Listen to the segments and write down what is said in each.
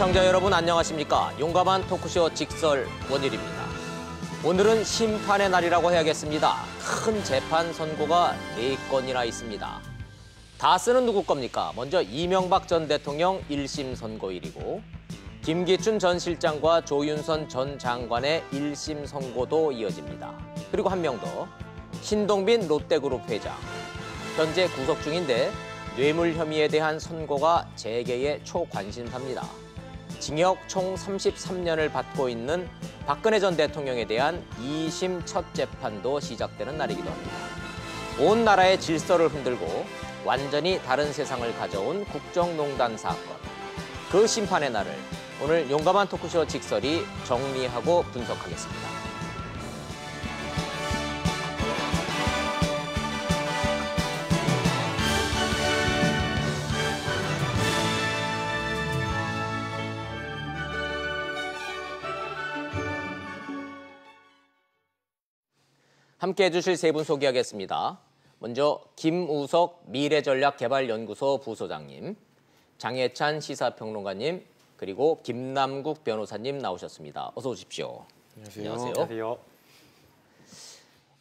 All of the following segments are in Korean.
시청자 여러분 안녕하십니까? 용감한 토크쇼 직설 원일입니다. 오늘은 심판의 날이라고 해야겠습니다. 큰 재판 선고가 4건이나 있습니다. 다스는 누구 겁니까? 먼저 이명박 전 대통령 1심 선고일이고 김기춘 전 실장과 조윤선 전 장관의 1심 선고도 이어집니다. 그리고 한 명 더, 신동빈 롯데그룹 회장. 현재 구속 중인데 뇌물 혐의에 대한 선고가 재계의 초관심사입니다. 징역 총 33년을 받고 있는 박근혜 전 대통령에 대한 2심 첫 재판도 시작되는 날이기도 합니다. 온 나라의 질서를 흔들고 완전히 다른 세상을 가져온 국정농단 사건. 그 심판의 날을 오늘 용감한 토크쇼 직설이 정리하고 분석하겠습니다. 함께 해주실 세 분 소개하겠습니다. 먼저 김우석 미래전략개발연구소 부소장님, 장혜찬 시사평론가님, 그리고 김남국 변호사님 나오셨습니다. 어서 오십시오. 안녕하세요. 안녕하세요.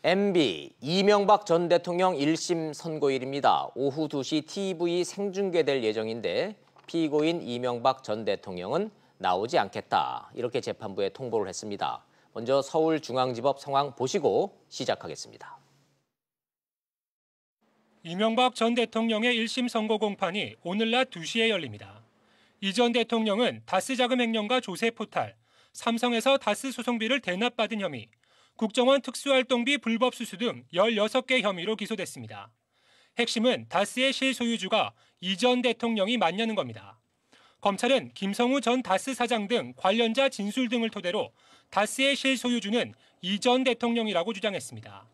MB 이명박 전 대통령 1심 선고일입니다. 오후 2시 TV 생중계될 예정인데 피고인 이명박 전 대통령은 나오지 않겠다. 이렇게 재판부에 통보를 했습니다. 먼저 서울중앙지법 상황 보시고 시작하겠습니다. 이명박 전 대통령의 1심 선고 공판이 오늘 낮 2시에 열립니다. 이 전 대통령은 다스 자금 횡령과 조세 포탈, 삼성에서 다스 소송비를 대납받은 혐의, 국정원 특수활동비 불법 수수 등 16개 혐의로 기소됐습니다. 핵심은 다스의 실소유주가 이 전 대통령이 맞냐는 겁니다. 검찰은 김성우 전 다스 사장 등 관련자 진술 등을 토대로 다스의 실소유주는 이 전 대통령이라고 주장했습니다.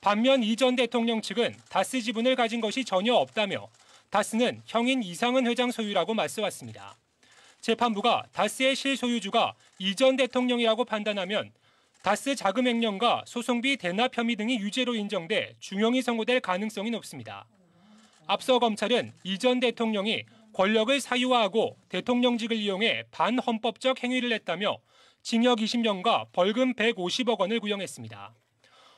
반면 이 전 대통령 측은 다스 지분을 가진 것이 전혀 없다며 다스는 형인 이상은 회장 소유라고 맞서왔습니다. 재판부가 다스의 실소유주가 이 전 대통령이라고 판단하면 다스 자금 횡령과 소송비 대납 혐의 등이 유죄로 인정돼 중형이 선고될 가능성이 높습니다. 앞서 검찰은 이 전 대통령이 권력을 사유화하고 대통령직을 이용해 반헌법적 행위를 했다며 징역 20년과 벌금 150억 원을 구형했습니다.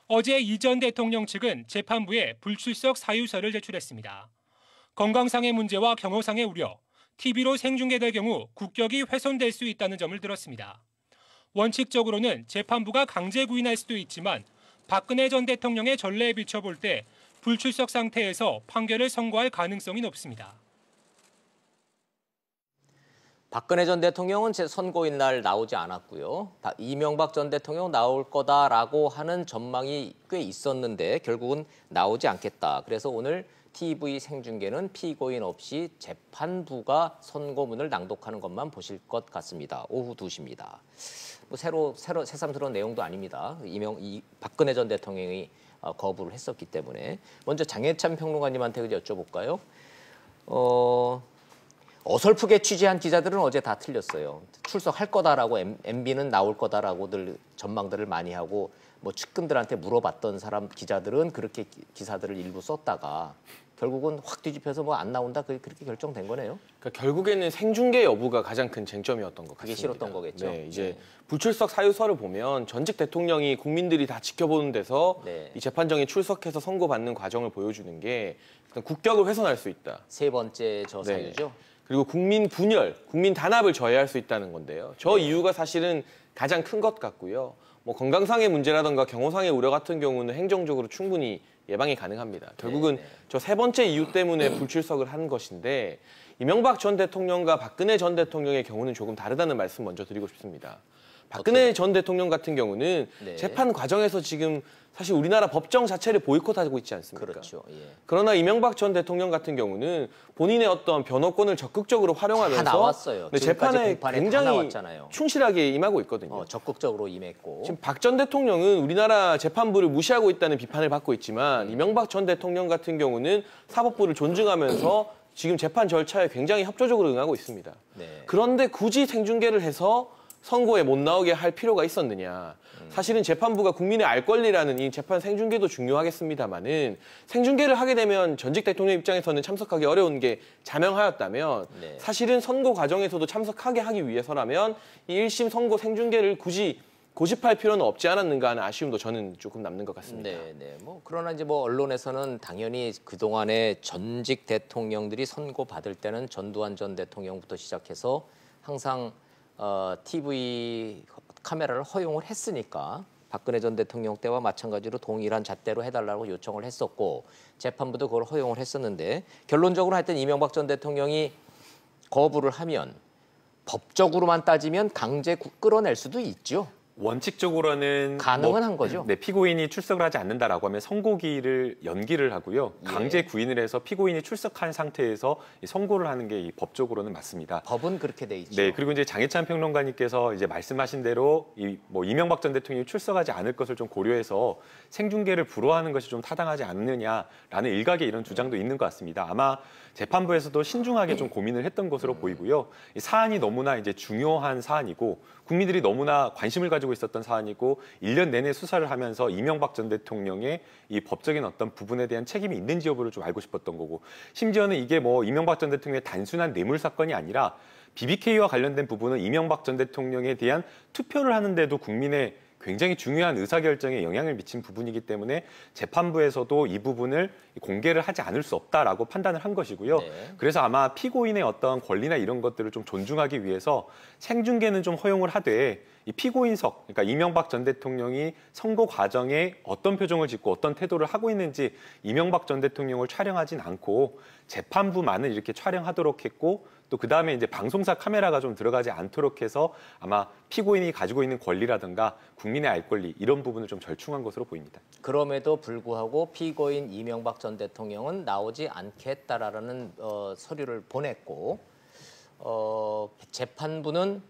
어제 이 전 대통령 측은 재판부에 불출석 사유서를 제출했습니다. 건강상의 문제와 경호상의 우려, TV로 생중계될 경우 국격이 훼손될 수 있다는 점을 들었습니다. 원칙적으로는 재판부가 강제 구인할 수도 있지만 박근혜 전 대통령의 전례에 비춰볼 때 불출석 상태에서 판결을 선고할 가능성이 높습니다. 박근혜 전 대통령은 제 선고일 날 나오지 않았고요. 이명박 전 대통령 나올 거다라고 하는 전망이 꽤 있었는데 결국은 나오지 않겠다. 그래서 오늘 TV 생중계는 피고인 없이 재판부가 선고문을 낭독하는 것만 보실 것 같습니다. 오후 2시입니다. 뭐 새삼스러운 내용도 아닙니다. 박근혜 전 대통령이 거부를 했었기 때문에. 먼저 장혜찬 평론가님한테 여쭤볼까요? 어설프게 취재한 기자들은 어제 다 틀렸어요. 출석할 거다라고 MB는 나올 거다라고들 전망들을 많이 하고 뭐 측근들한테 물어봤던 기자들은 그렇게 기사들을 일부 썼다가 결국은 확 뒤집혀서 뭐 안 나온다 그렇게 결정된 거네요. 그러니까 결국에는 생중계 여부가 가장 큰 쟁점이었던 것 같습니다. 그게 싫었던 거겠죠. 네, 이제 불출석 사유서를 보면 전직 대통령이 국민들이 다 지켜보는 데서 이 재판정에 출석해서 선고받는 과정을 보여주는 게 일단 국격을 훼손할 수 있다. 세 번째 저 사유죠. 그리고 국민 분열, 국민 단합을 저해할 수 있다는 건데요. 저 이유가 사실은 가장 큰 것 같고요. 뭐 건강상의 문제라든가 경호상의 우려 같은 경우는 행정적으로 충분히 예방이 가능합니다. 결국은 저 세 번째 이유 때문에 불출석을 한 것인데 이명박 전 대통령과 박근혜 전 대통령의 경우는 조금 다르다는 말씀 먼저 드리고 싶습니다. 박근혜 전 대통령 같은 경우는 재판 과정에서 지금 사실 우리나라 법정 자체를 보이콧하고 있지 않습니까? 그렇죠. 예. 그러나 이명박 전 대통령 같은 경우는 본인의 어떤 변호권을 적극적으로 활용하면서 다 나왔어요. 재판에 굉장히 충실하게 임하고 있거든요. 적극적으로 임했고. 지금 박 전 대통령은 우리나라 재판부를 무시하고 있다는 비판을 받고 있지만 이명박 전 대통령 같은 경우는 사법부를 존중하면서 지금 재판 절차에 굉장히 협조적으로 응하고 있습니다. 그런데 굳이 생중계를 해서 선고에 못 나오게 할 필요가 있었느냐. 사실은 재판부가 국민의 알 권리라는 이 재판 생중계도 중요하겠습니다만은 생중계를 하게 되면 전직 대통령 입장에서는 참석하기 어려운 게 자명하였다면 네. 사실은 선고 과정에서도 참석하게 하기 위해서라면 이 1심 선고 생중계를 굳이 고집할 필요는 없지 않았는가 하는 아쉬움도 저는 조금 남는 것 같습니다. 네. 그러나 이제 뭐 언론에서는 당연히 그동안에 전직 대통령들이 선고 받을 때는 전두환 전 대통령부터 시작해서 항상 TV 카메라를 허용을 했으니까 박근혜 전 대통령 때와 마찬가지로 동일한 잣대로 해달라고 요청을 했었고 재판부도 그걸 허용을 했었는데 결론적으로 하여튼 이명박 전 대통령이 거부를 하면 법적으로만 따지면 강제 끌어낼 수도 있죠. 원칙적으로는 가능은 한 거죠. 네, 피고인이 출석을 하지 않는다라고 하면 선고기를 연기를 하고요. 강제 구인을 해서 피고인이 출석한 상태에서 선고를 하는 게 법적으로는 맞습니다. 법은 그렇게 돼 있죠. 네, 그리고 이제 장혜찬 평론가님께서 이제 말씀하신 대로 이명박 전 대통령이 출석하지 않을 것을 좀 고려해서 생중계를 불허하는 것이 좀 타당하지 않느냐라는 일각의 이런 주장도 있는 것 같습니다. 아마 재판부에서도 신중하게 좀 고민을 했던 것으로 보이고요. 이 사안이 너무나 이제 중요한 사안이고 국민들이 너무나 관심을 가지고 있었던 사안이고 1년 내내 수사를 하면서 이명박 전 대통령의 이 법적인 어떤 부분에 대한 책임이 있는지 여부를 좀 알고 싶었던 거고 심지어는 이게 뭐 이명박 전 대통령의 단순한 뇌물 사건이 아니라 BBK와 관련된 부분은 이명박 전 대통령에 대한 투표를 하는데도 국민의 굉장히 중요한 의사결정에 영향을 미친 부분이기 때문에 재판부에서도 이 부분을 공개를 하지 않을 수 없다라고 판단을 한 것이고요. 네. 그래서 아마 피고인의 어떤 권리나 이런 것들을 좀 존중하기 위해서 생중계는 좀 허용을 하되 이 피고인석, 그러니까 이명박 전 대통령이 선고 과정에 어떤 표정을 짓고 어떤 태도를 하고 있는지 이명박 전 대통령을 촬영하진 않고 재판부만을 이렇게 촬영하도록 했고 또 그다음에 이제 방송사 카메라가 좀 들어가지 않도록 해서 아마 피고인이 가지고 있는 권리라든가 국민의 알 권리 이런 부분을 좀 절충한 것으로 보입니다. 그럼에도 불구하고 피고인 이명박 전 대통령은 나오지 않겠다라는 서류를 보냈고 재판부는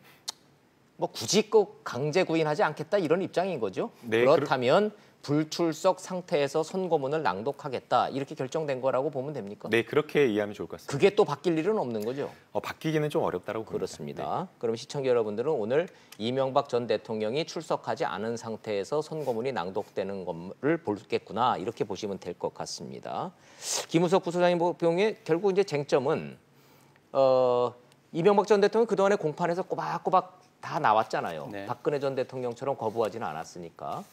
뭐 굳이 꼭 강제 구인하지 않겠다 이런 입장인 거죠. 네, 그렇다면 불출석 상태에서 선고문을 낭독하겠다 이렇게 결정된 거라고 보면 됩니까? 네, 그렇게 이해하면 좋을 것 같습니다. 그게 또 바뀔 일은 없는 거죠. 바뀌기는 좀 어렵다고 봅니다. 그렇습니다. 네. 그럼 시청자 여러분들은 오늘 이명박 전 대통령이 출석하지 않은 상태에서 선고문이 낭독되는 것을 보겠구나 이렇게 보시면 될 것 같습니다. 김우석 부소장님 보기에 결국 이제 쟁점은 이명박 전 대통령이 그동안에 공판에서 꼬박꼬박 다 나왔잖아요. 네. 박근혜 전 대통령처럼 거부하지는 않았으니까.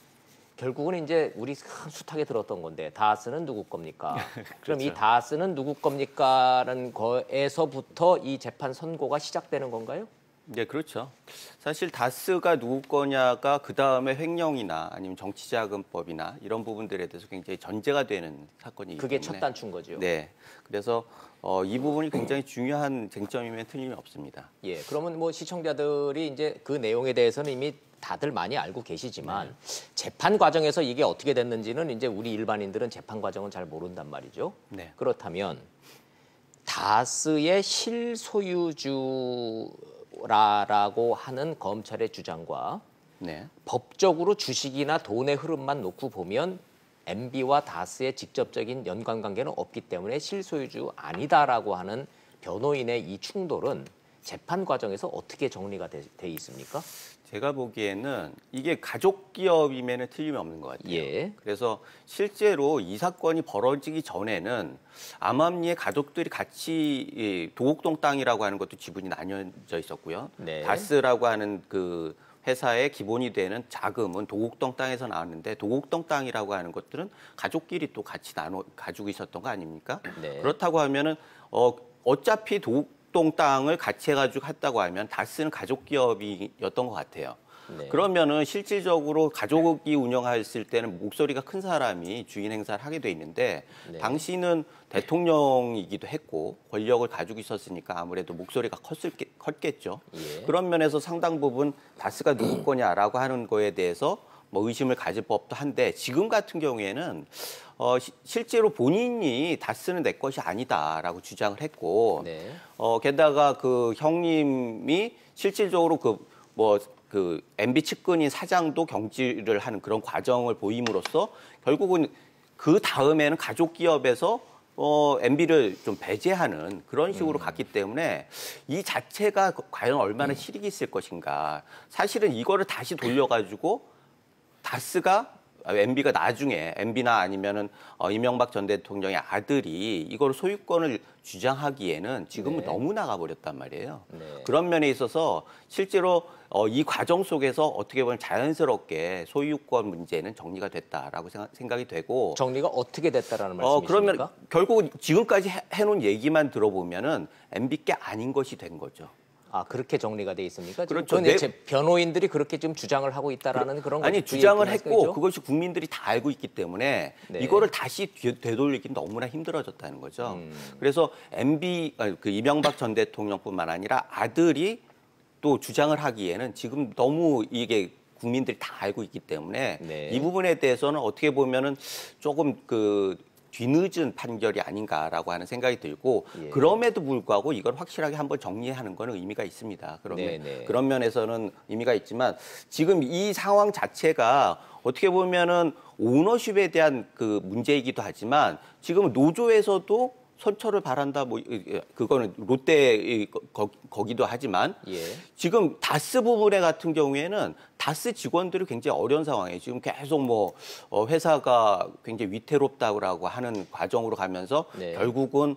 결국은 이제 우리 숱하게 들었던 건데 다스는 누구 겁니까? 그럼 이 다스는 누구 겁니까라는 거에서부터 이 재판 선고가 시작되는 건가요? 네, 그렇죠. 사실 다스가 누구 거냐가 그 다음에 횡령이나 아니면 정치자금법이나 이런 부분들에 대해서 굉장히 전제가 되는 사건이기 때문에. 그게 첫 단추인 거죠. 네, 그래서 이 부분이 굉장히 중요한 쟁점이면 틀림이 없습니다. 예, 그러면 뭐 시청자들이 이제 그 내용에 대해서는 이미 다들 많이 알고 계시지만 재판 과정에서 이게 어떻게 됐는지는 이제 우리 일반인들은 재판 과정은 잘 모른단 말이죠. 네. 그렇다면 다스의 실소유주라고 하는 검찰의 주장과 네. 법적으로 주식이나 돈의 흐름만 놓고 보면 MB와 다스의 직접적인 연관관계는 없기 때문에 실소유주 아니다라고 하는 변호인의 이 충돌은 재판 과정에서 어떻게 정리가 돼 있습니까? 제가 보기에는 이게 가족 기업이면 틀림이 없는 것 같아요. 예. 그래서 실제로 이 사건이 벌어지기 전에는 암암리의 가족들이 같이 도곡동 땅이라고 하는 것도 지분이 나뉘어져 있었고요. 네. 다스라고 하는 그 회사의 기본이 되는 자금은 도곡동 땅에서 나왔는데 도곡동 땅이라고 하는 것들은 가족끼리 또 같이 가지고 있었던 거 아닙니까? 네. 그렇다고 하면은 어차피 도곡동 땅을 같이 해가지고 했다고 하면 다스는 가족 기업이었던 것 같아요. 네. 그러면은 실질적으로 가족이 운영했을 때는 목소리가 큰 사람이 주인 행사를 하게 돼 있는데 네. 당시는 대통령이기도 했고 권력을 가지고 있었으니까 아무래도 목소리가 컸겠죠. 예. 그런 면에서 상당 부분 다스가 누구 거냐라고 하는 거에 대해서 뭐 의심을 가질 법도 한데 지금 같은 경우에는 실제로 본인이 다스는 내 것이 아니다라고 주장을 했고 네. 게다가 그 형님이 실질적으로 그 MB 측근인 사장도 경질을 하는 그런 과정을 보임으로써 결국은 그 다음에는 가족 기업에서 MB를 좀 배제하는 그런 식으로 갔기 때문에 이 자체가 과연 얼마나 실익이 있을 것인가. 사실은 이거를 다시 돌려가지고 다스가 MB가 나중에 MB나 아니면은 이명박 전 대통령의 아들이 이걸 소유권을 주장하기에는 지금은 네. 너무 너무 나가버렸단 말이에요. 네. 그런 면에 있어서 실제로 이 과정 속에서 어떻게 보면 자연스럽게 소유권 문제는 정리가 됐다라고 생각이 되고 정리가 어떻게 됐다라는 말씀이십니까? 그러면 결국 지금까지 해놓은 얘기만 들어보면은 MB 게 아닌 것이 된 거죠. 아, 그렇게 정리가 돼 있습니까? 그렇죠. 그런데 제 변호인들이 그렇게 좀 주장을 하고 있다라는 그런 아니 거 주장을 주의 했고 말씀이죠? 그것이 국민들이 다 알고 있기 때문에 네. 이거를 다시 되돌리기는 너무나 힘들어졌다는 거죠. 그래서 그 이명박 전 대통령뿐만 아니라 아들이 또 주장을 하기에는 지금 너무 이게 국민들이 다 알고 있기 때문에 네. 이 부분에 대해서는 어떻게 보면은 조금 뒤늦은 판결이 아닌가라고 하는 생각이 들고 예. 그럼에도 불구하고 이걸 확실하게 한번 정리하는 거는 의미가 있습니다. 네네. 그런 면에서는 의미가 있지만 지금 이 상황 자체가 어떻게 보면은 오너십에 대한 그 문제이기도 하지만 지금 노조에서도 선처를 바란다 그거는 롯데 거기도 하지만 예. 지금 다스 부분에 같은 경우에는 다스 직원들이 굉장히 어려운 상황이에요. 지금 계속 회사가 굉장히 위태롭다고 하는 과정으로 가면서 네. 결국은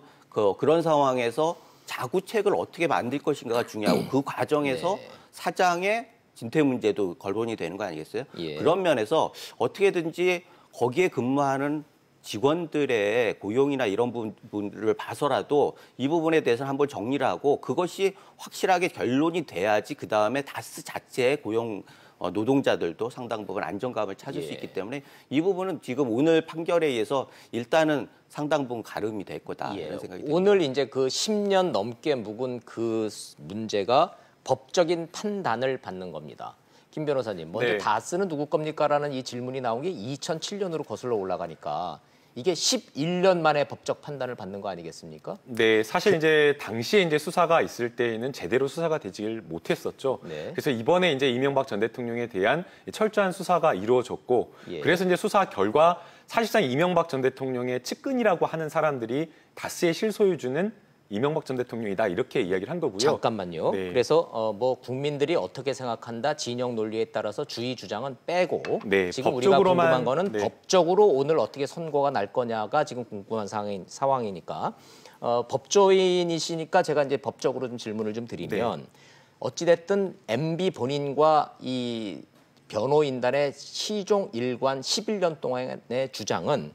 그런 상황에서 자구책을 어떻게 만들 것인가가 중요하고 그 과정에서 네. 사장의 진퇴 문제도 거론이 되는 거 아니겠어요? 예. 그런 면에서 어떻게든지 거기에 근무하는 직원들의 고용이나 이런 부분들을 봐서라도 이 부분에 대해서는 한번 정리를 하고 그것이 확실하게 결론이 돼야지 그다음에 다스 자체의 고용 노동자들도 상당 부분 안정감을 찾을 예. 수 있기 때문에 이 부분은 지금 오늘 판결에 의해서 일단은 상당 부분 가름이 될 거다 예. 이런 생각이 듭니다. 오늘 이제 그 10년 넘게 묵은 그 문제가 법적인 판단을 받는 겁니다. 김 변호사님, 먼저 네. 다스는 누구 겁니까라는 이 질문이 나온 게 2007년으로 거슬러 올라가니까 이게 11년 만에 법적 판단을 받는 거 아니겠습니까? 네, 사실 이제 당시에 이제 수사가 있을 때에는 제대로 수사가 되질 못했었죠. 네. 그래서 이번에 이제 이명박 전 대통령에 대한 철저한 수사가 이루어졌고, 예. 그래서 이제 수사 결과 사실상 이명박 전 대통령의 측근이라고 하는 사람들이 다스의 실소유주는 이명박 전 대통령이다 이렇게 이야기를 한 거고요. 잠깐만요. 네. 그래서 국민들이 어떻게 생각한다 진영 논리에 따라서 주의 주장은 빼고 네, 지금 우리가 법적으로만- 궁금한 거는 네. 법적으로 오늘 어떻게 선고가 날 거냐가 지금 궁금한 상황이니까 법조인이시니까 제가 이제 법적으로 좀 질문을 좀 드리면 네. 어찌됐든 MB 본인과 이 변호인단의 시종 일관 11년 동안의 주장은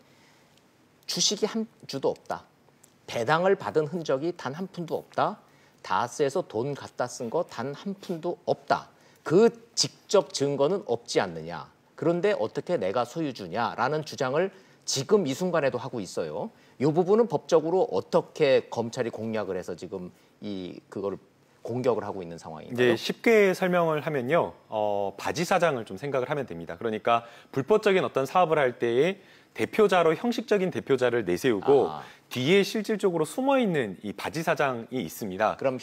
주식이 한 주도 없다. 배당을 받은 흔적이 단 한 푼도 없다. 다스에서 돈 갖다 쓴 거 단 한 푼도 없다. 그 직접 증거는 없지 않느냐. 그런데 어떻게 내가 소유주냐라는 주장을 지금 이 순간에도 하고 있어요. 이 부분은 법적으로 어떻게 검찰이 공략을 해서 지금 그거를 공격을 하고 있는 상황인가요? 이제 쉽게 설명을 하면요, 바지 사장을 좀 생각을 하면 됩니다. 그러니까 불법적인 어떤 사업을 할 때에 대표자로 형식적인 대표자를 내세우고 뒤에 실질적으로 숨어 있는 이 바지 사장이 있습니다. 그럼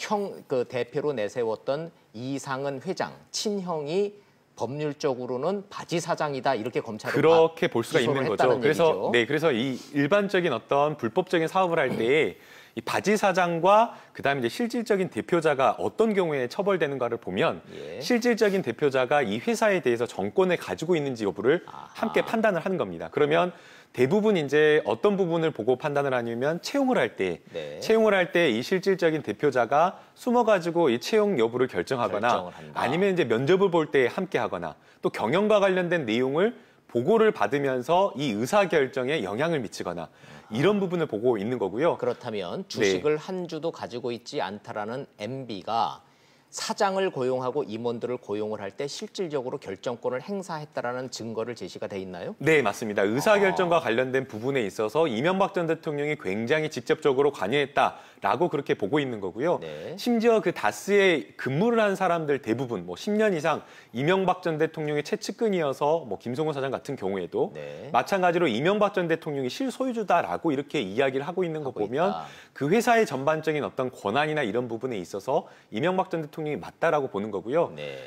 그 대표로 내세웠던 이상은 회장 친형이 법률적으로는 바지 사장이다 이렇게 검찰은 그렇게 볼 수가 있는 거죠. 그래서 그래서 이 일반적인 어떤 불법적인 사업을 할 때에 이 바지 사장과 그다음에 이제 실질적인 대표자가 어떤 경우에 처벌되는가를 보면 예. 실질적인 대표자가 이 회사에 대해서 정권을 가지고 있는지 여부를 함께 판단을 하는 겁니다. 그러면 대부분 이제 어떤 부분을 보고 판단을 하냐면 채용을 할 때 이 실질적인 대표자가 숨어가지고 이 채용 여부를 결정하거나 결정을 한다. 아니면 이제 면접을 볼 때 함께 하거나 또 경영과 관련된 내용을 보고를 받으면서 이 의사 결정에 영향을 미치거나 이런 부분을 보고 있는 거고요. 그렇다면 주식을 한 주도 가지고 있지 않다라는 MB가 사장을 고용하고 임원들을 고용을 할 때 실질적으로 결정권을 행사했다라는 증거를 제시가 돼 있나요? 네, 맞습니다. 의사결정과 관련된 부분에 있어서 이명박 전 대통령이 굉장히 직접적으로 관여했다라고 그렇게 보고 있는 거고요. 네. 심지어 그 다스에 근무를 한 사람들 대부분 10년 이상 이명박 전 대통령의 최측근이어서 김성훈 사장 같은 경우에도 네. 마찬가지로 이명박 전 대통령이 실소유주다라고 이렇게 이야기를 하고 있는 거 보면 있다. 그 회사의 전반적인 어떤 권한이나 이런 부분에 있어서 이명박 전 대통령이 맞다라고 보는 거고요. 네.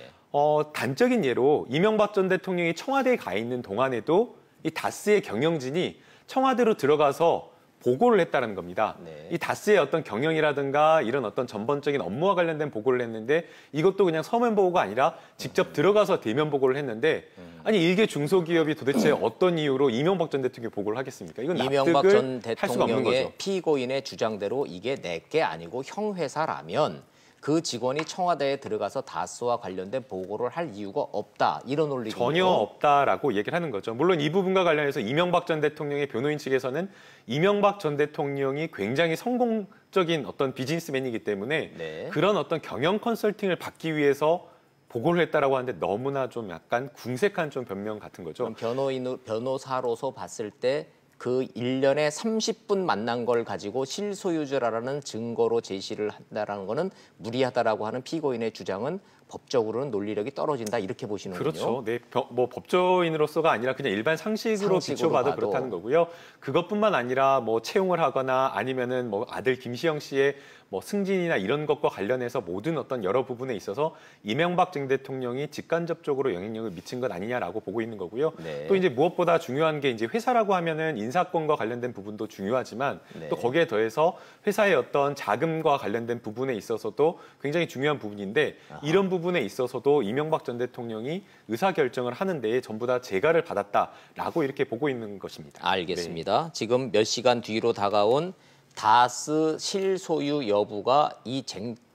단적인 예로 이명박 전 대통령이 청와대에 가 있는 동안에도 이 다스의 경영진이 청와대로 들어가서 보고를 했다는 겁니다. 네. 이 다스의 어떤 경영이라든가 이런 어떤 전반적인 업무와 관련된 보고를 했는데 이것도 그냥 서면 보고가 아니라 직접 들어가서 대면 보고를 했는데 아니 일개 중소기업이 도대체 어떤 이유로 이명박 전 대통령이 보고를 하겠습니까? 이건 이명박 납득을 전 할 수가 없는 대통령의 거죠. 피고인의 주장대로 이게 내게 아니고 형 회사라면 그 직원이 청와대에 들어가서 다스와 관련된 보고를 할 이유가 없다. 이런 논리군요. 전혀 없다라고 얘기를 하는 거죠. 물론 이 부분과 관련해서 이명박 전 대통령의 변호인 측에서는 이명박 전 대통령이 굉장히 성공적인 어떤 비즈니스맨이기 때문에 네. 그런 어떤 경영 컨설팅을 받기 위해서 보고를 했다라고 하는데 너무나 좀 약간 궁색한 좀 변명 같은 거죠. 그럼 변호사로서 봤을 때 그 1년에 30분 만난 걸 가지고 실소유주라는 증거로 제시를 한다라는 거는 무리하다라고 하는 피고인의 주장은 법적으로는 논리력이 떨어진다 이렇게 보시는군요. 그렇죠. 네, 뭐 법조인으로서가 아니라 그냥 일반 상식으로 비춰봐도 봐도. 그렇다는 거고요. 그것뿐만 아니라 뭐 채용을 하거나 아니면은 뭐 아들 김시영 씨의 뭐 승진이나 이런 것과 관련해서 모든 어떤 여러 부분에 있어서 이명박 전 대통령이 직간접적으로 영향력을 미친 것 아니냐라고 보고 있는 거고요. 네. 또 이제 무엇보다 중요한 게 이제 회사라고 하면은 인사권과 관련된 부분도 중요하지만 네. 또 거기에 더해서 회사의 어떤 자금과 관련된 부분에 있어서도 굉장히 중요한 부분인데 이런 부분에 있어서도 이명박 전 대통령이 의사결정을 하는 데에 전부 다 재가를 받았다라고 이렇게 보고 있는 것입니다. 알겠습니다. 지금 몇 시간 뒤로 다가온 다스 실소유 여부가 이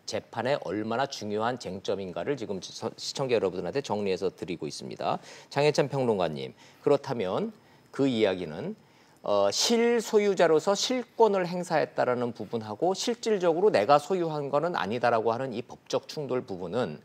재판에 얼마나 중요한 쟁점인가를 지금 시청자 여러분들한테 정리해서 드리고 있습니다. 장혜찬 평론가님, 그렇다면 그 이야기는 실소유자로서 실권을 행사했다라는 부분하고 실질적으로 내가 소유한 거는 아니다라고 하는 이 법적 충돌 부분은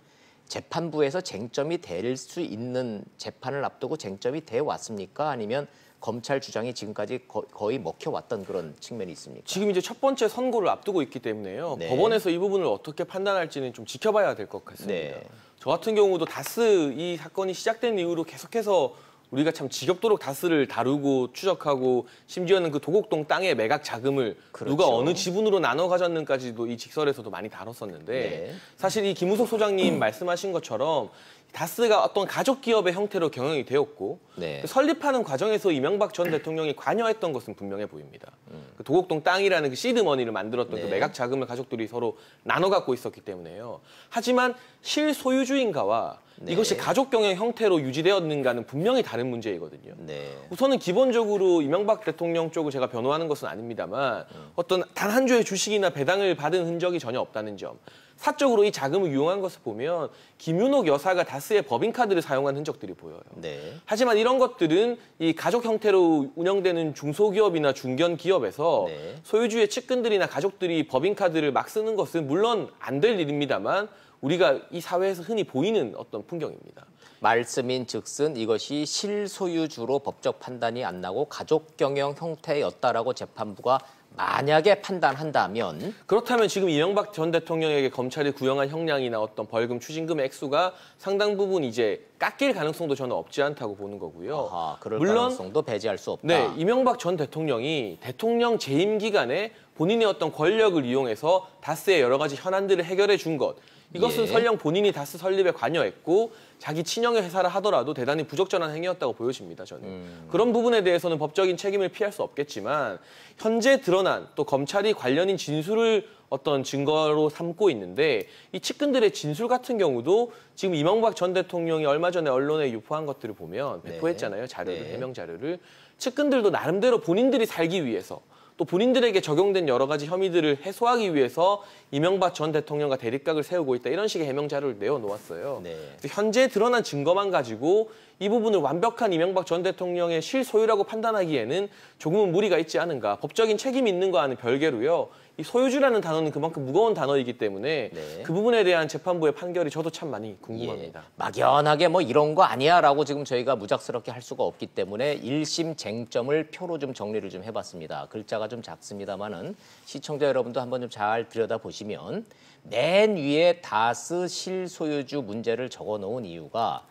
재판부에서 쟁점이 될 수 있는 재판을 앞두고 쟁점이 돼 왔습니까? 아니면 검찰 주장이 지금까지 거의 먹혀왔던 그런 측면이 있습니까? 지금 이제 첫 번째 선고를 앞두고 있기 때문에요. 네. 법원에서 이 부분을 어떻게 판단할지는 좀 지켜봐야 될 것 같습니다. 네. 저 같은 경우도 다스 이 사건이 시작된 이후로 계속해서 우리가 참 지겹도록 다스를 다루고 추적하고 심지어는 그 도곡동 땅의 매각 자금을 그렇죠. 누가 어느 지분으로 나눠 가졌는지까지도 이 직설에서도 많이 다뤘었는데 네. 사실 이 김우석 소장님 말씀하신 것처럼 다스가 어떤 가족 기업의 형태로 경영이 되었고 네. 그 설립하는 과정에서 이명박 전 대통령이 관여했던 것은 분명해 보입니다. 그 도곡동 땅이라는 그 시드머니를 만들었던 네. 그 매각 자금을 가족들이 서로 나눠 갖고 있었기 때문에요. 하지만 실소유주인가와 네. 이것이 가족 경영 형태로 유지되었는가는 분명히 다른 문제이거든요. 네. 우선은 기본적으로 이명박 대통령 쪽을 제가 변호하는 것은 아닙니다만 어떤 단 한 주의 주식이나 배당을 받은 흔적이 전혀 없다는 점. 사적으로 이 자금을 이용한 것을 보면 김윤옥 여사가 다스의 법인카드를 사용한 흔적들이 보여요. 네. 하지만 이런 것들은 이 가족 형태로 운영되는 중소기업이나 중견기업에서 네. 소유주의 측근들이나 가족들이 법인카드를 막 쓰는 것은 물론 안 될 일입니다만 우리가 이 사회에서 흔히 보이는 어떤 풍경입니다. 말씀인 즉슨 이것이 실소유주로 법적 판단이 안 나고 가족 경영 형태였다라고 재판부가 만약에 판단한다면 그렇다면 지금 이명박 전 대통령에게 검찰이 구형한 형량이나 어떤 벌금 추징금의 액수가 상당 부분 이제 깎일 가능성도 저는 없지 않다고 보는 거고요. 아하, 그럴 물론 가능성도 배제할 수 없다. 네, 이명박 전 대통령이 대통령 재임 기간에 본인의 어떤 권력을 이용해서 다스의 여러 가지 현안들을 해결해 준 것. 이것은 예. 설령 본인이 다스 설립에 관여했고 자기 친형의 회사를 하더라도 대단히 부적절한 행위였다고 보여집니다. 저는. 그런 부분에 대해서는 법적인 책임을 피할 수 없겠지만 현재 드러난 또 검찰이 관련인 진술을 어떤 증거로 삼고 있는데 이 측근들의 진술 같은 경우도 지금 이명박 전 대통령이 얼마 전에 언론에 유포한 것들을 보면 배포했잖아요. 자료를, 네. 해명 자료를. 측근들도 나름대로 본인들이 살기 위해서 또 본인들에게 적용된 여러 가지 혐의들을 해소하기 위해서 이명박 전 대통령과 대립각을 세우고 있다. 이런 식의 해명 자료를 내어놓았어요. 네. 그래서 현재 드러난 증거만 가지고 이 부분을 완벽한 이명박 전 대통령의 실소유라고 판단하기에는 조금은 무리가 있지 않은가. 법적인 책임이 있는 거와는 별개로요. 이 소유주라는 단어는 그만큼 무거운 단어이기 때문에 네. 그 부분에 대한 재판부의 판결이 저도 참 많이 궁금합니다. 예, 막연하게 뭐 이런 거 아니야라고 지금 저희가 무작스럽게 할 수가 없기 때문에 1심 쟁점을 표로 좀 정리를 좀 해봤습니다. 글자가 좀 작습니다만은 시청자 여러분도 한번 좀 잘 들여다보시면 맨 위에 다스 실소유주 문제를 적어놓은 이유가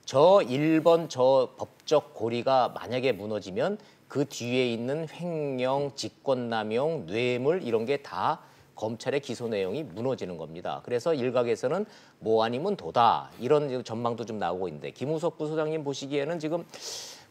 저 1번 저 법적 고리가 만약에 무너지면 그 뒤에 있는 횡령, 직권남용, 뇌물 이런 게 다 검찰의 기소 내용이 무너지는 겁니다. 그래서 일각에서는 뭐 아니면 도다 이런 전망도 좀 나오고 있는데 김우석 부소장님 보시기에는 지금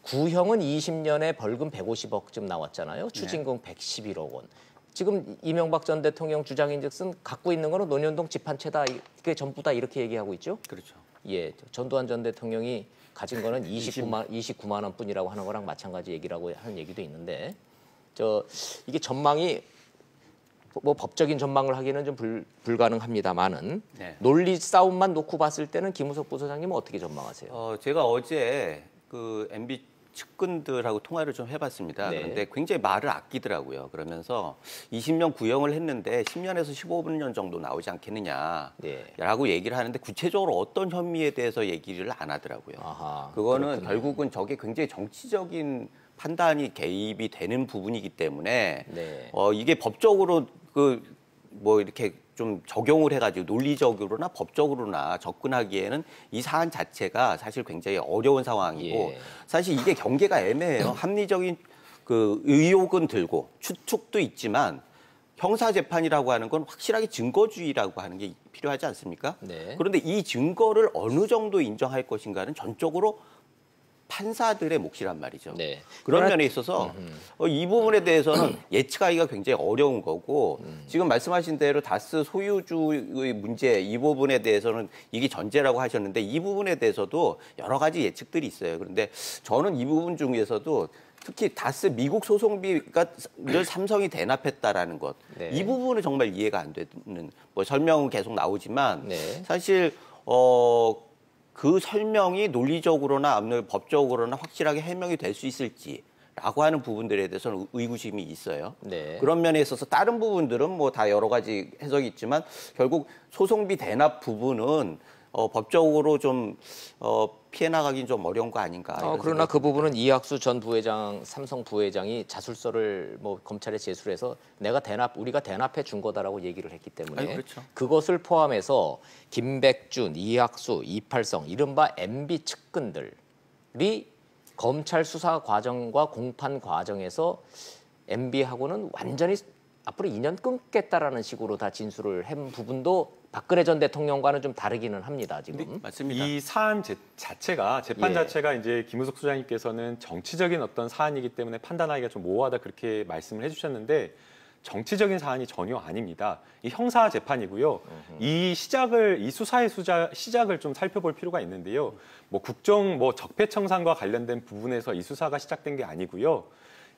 구형은 20년에 벌금 150억쯤 나왔잖아요. 추징금 111억 원. 지금 이명박 전 대통령 주장인즉슨 갖고 있는 거는 논현동 집 한 채다. 그게 전부 다 이렇게 얘기하고 있죠. 그렇죠. 예, 전두환 전 대통령이 가진 거는 29만 원뿐이라고 하는 거랑 마찬가지 얘기라고 하는 얘기도 있는데, 이게 전망이 뭐 법적인 전망을 하기는 좀 불가능합니다만은 네. 논리 싸움만 놓고 봤을 때는 김우석 부소장님은 어떻게 전망하세요? 제가 어제 그 MB 측근들하고 통화를 좀 해봤습니다. 네. 그런데 굉장히 말을 아끼더라고요. 그러면서 20년 구형을 했는데 10년에서 15년 정도 나오지 않겠느냐라고 네. 얘기를 하는데 구체적으로 어떤 혐의에 대해서 얘기를 안 하더라고요. 아하, 그거는 그렇군요. 결국은 저게 굉장히 정치적인 판단이 개입이 되는 부분이기 때문에 네. 이게 법적으로 이렇게 좀 적용을 해가지고 논리적으로나 법적으로나 접근하기에는 이 사안 자체가 사실 굉장히 어려운 상황이고 예. 사실 이게 경계가 애매해요. 합리적인 그 의혹은 들고 추측도 있지만 형사 재판이라고 하는 건 확실하게 증거주의라고 하는 게 필요하지 않습니까? 네. 그런데 이 증거를 어느 정도 인정할 것인가는 전적으로 판사들의 몫이란 말이죠. 네. 그런 면에 있어서 이 부분에 대해서는 예측하기가 굉장히 어려운 거고 지금 말씀하신 대로 다스 소유주의 문제 이 부분에 대해서는 이게 전제라고 하셨는데 이 부분에 대해서도 여러 가지 예측들이 있어요. 그런데 저는 이 부분 중에서도 특히 다스 미국 소송비가 늘 삼성이 대납했다라는 것. 네. 이 부분은 정말 이해가 안 되는 뭐 설명은 계속 나오지만 네. 사실 그 설명이 논리적으로나 법적으로나 확실하게 해명이 될 수 있을지라고 하는 부분들에 대해서는 의구심이 있어요. 네. 그런 면에 있어서 다른 부분들은 뭐 다 여러 가지 해석이 있지만 결국 소송비 대납 부분은 법적으로 좀 피해 나가긴 좀 어려운 거 아닌가. 이런 그러나 그 부분은 이학수 전 부회장, 삼성 부회장이 자술서를 뭐 검찰에 제출해서 우리가 대납해 준 거다라고 얘기를 했기 때문에 아니, 그렇죠. 그것을 포함해서 김백준, 이학수, 이팔성 이른바 MB 측근들이 검찰 수사 과정과 공판 과정에서 MB하고는 완전히 앞으로 2년 끊겠다라는 식으로 다 진술을 한 부분도 박근혜 전 대통령과는 좀 다르기는 합니다. 지금. 맞습니다. 이 사안 자체가 재판 예. 자체가 이제 김우석 소장님께서는 정치적인 어떤 사안이기 때문에 판단하기가 좀 모호하다 그렇게 말씀을 해주셨는데 정치적인 사안이 전혀 아닙니다. 이 형사 재판이고요. 이 수사의 시작을 좀 살펴볼 필요가 있는데요. 뭐 적폐청산과 관련된 부분에서 이 수사가 시작된 게 아니고요.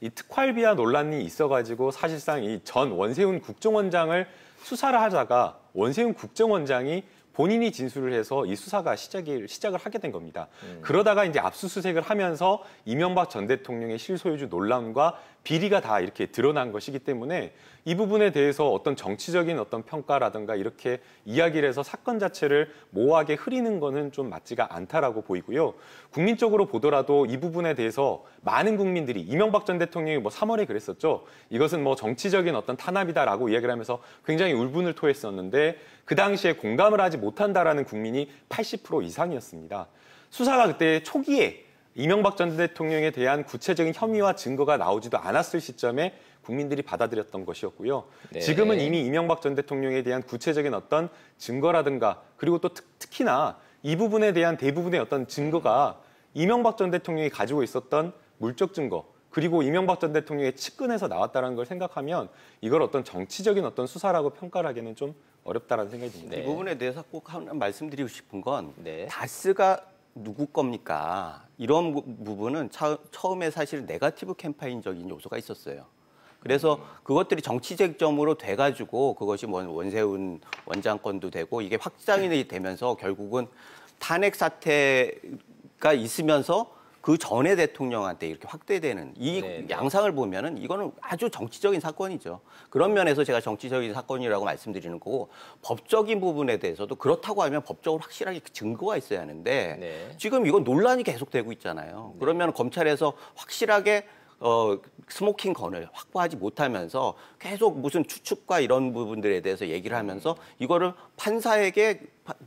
이 특활비와 논란이 있어가지고 사실상 이 전 원세훈 국정원장을 수사를 하다가 원세훈 국정원장이 본인이 진술을 해서 이 수사가 시작을 하게 된 겁니다. 그러다가 이제 압수수색을 하면서 이명박 전 대통령의 실소유주 논란과 비리가 다 이렇게 드러난 것이기 때문에 이 부분에 대해서 어떤 정치적인 어떤 평가라든가 이렇게 이야기를 해서 사건 자체를 모호하게 흐리는 거는 좀 맞지가 않다라고 보이고요. 국민적으로 보더라도 이 부분에 대해서 많은 국민들이 이명박 전 대통령이 뭐 3월에 그랬었죠. 이것은 뭐 정치적인 어떤 탄압이다라고 이야기를 하면서 굉장히 울분을 토했었는데 그 당시에 공감을 하지 못한다라는 국민이 80% 이상이었습니다. 수사가 그때 초기에 이명박 전 대통령에 대한 구체적인 혐의와 증거가 나오지도 않았을 시점에 국민들이 받아들였던 것이었고요. 네. 지금은 이미 이명박 전 대통령에 대한 구체적인 어떤 증거라든가 그리고 또 특히나 이 부분에 대한 대부분의 어떤 증거가 이명박 전 대통령이 가지고 있었던 물적 증거 그리고 이명박 전 대통령의 측근에서 나왔다는 걸 생각하면 이걸 어떤 정치적인 어떤 수사라고 평가를 하기는 좀 어렵다라는 생각이 듭니다. 네. 이 부분에 대해서 꼭 하나 말씀드리고 싶은 건 네. 다스가 누구 겁니까? 이런 부분은 처음에 사실 네거티브 캠페인적인 요소가 있었어요. 그래서 그것들이 정치쟁점으로 돼가지고 그것이 원세훈 원장 건도 되고 이게 확장이 되면서 결국은 탄핵 사태가 있으면서 그 전에 대통령한테 이렇게 확대되는 이 네. 양상을 보면은 이거는 아주 정치적인 사건이죠. 그런 면에서 제가 정치적인 사건이라고 말씀드리는 거고 법적인 부분에 대해서도 그렇다고 하면 법적으로 확실하게 증거가 있어야 하는데 네. 지금 이건 논란이 계속되고 있잖아요. 그러면 검찰에서 확실하게 스모킹 건을 확보하지 못하면서 계속 무슨 추측과 이런 부분들에 대해서 얘기를 하면서 이거를 판사에게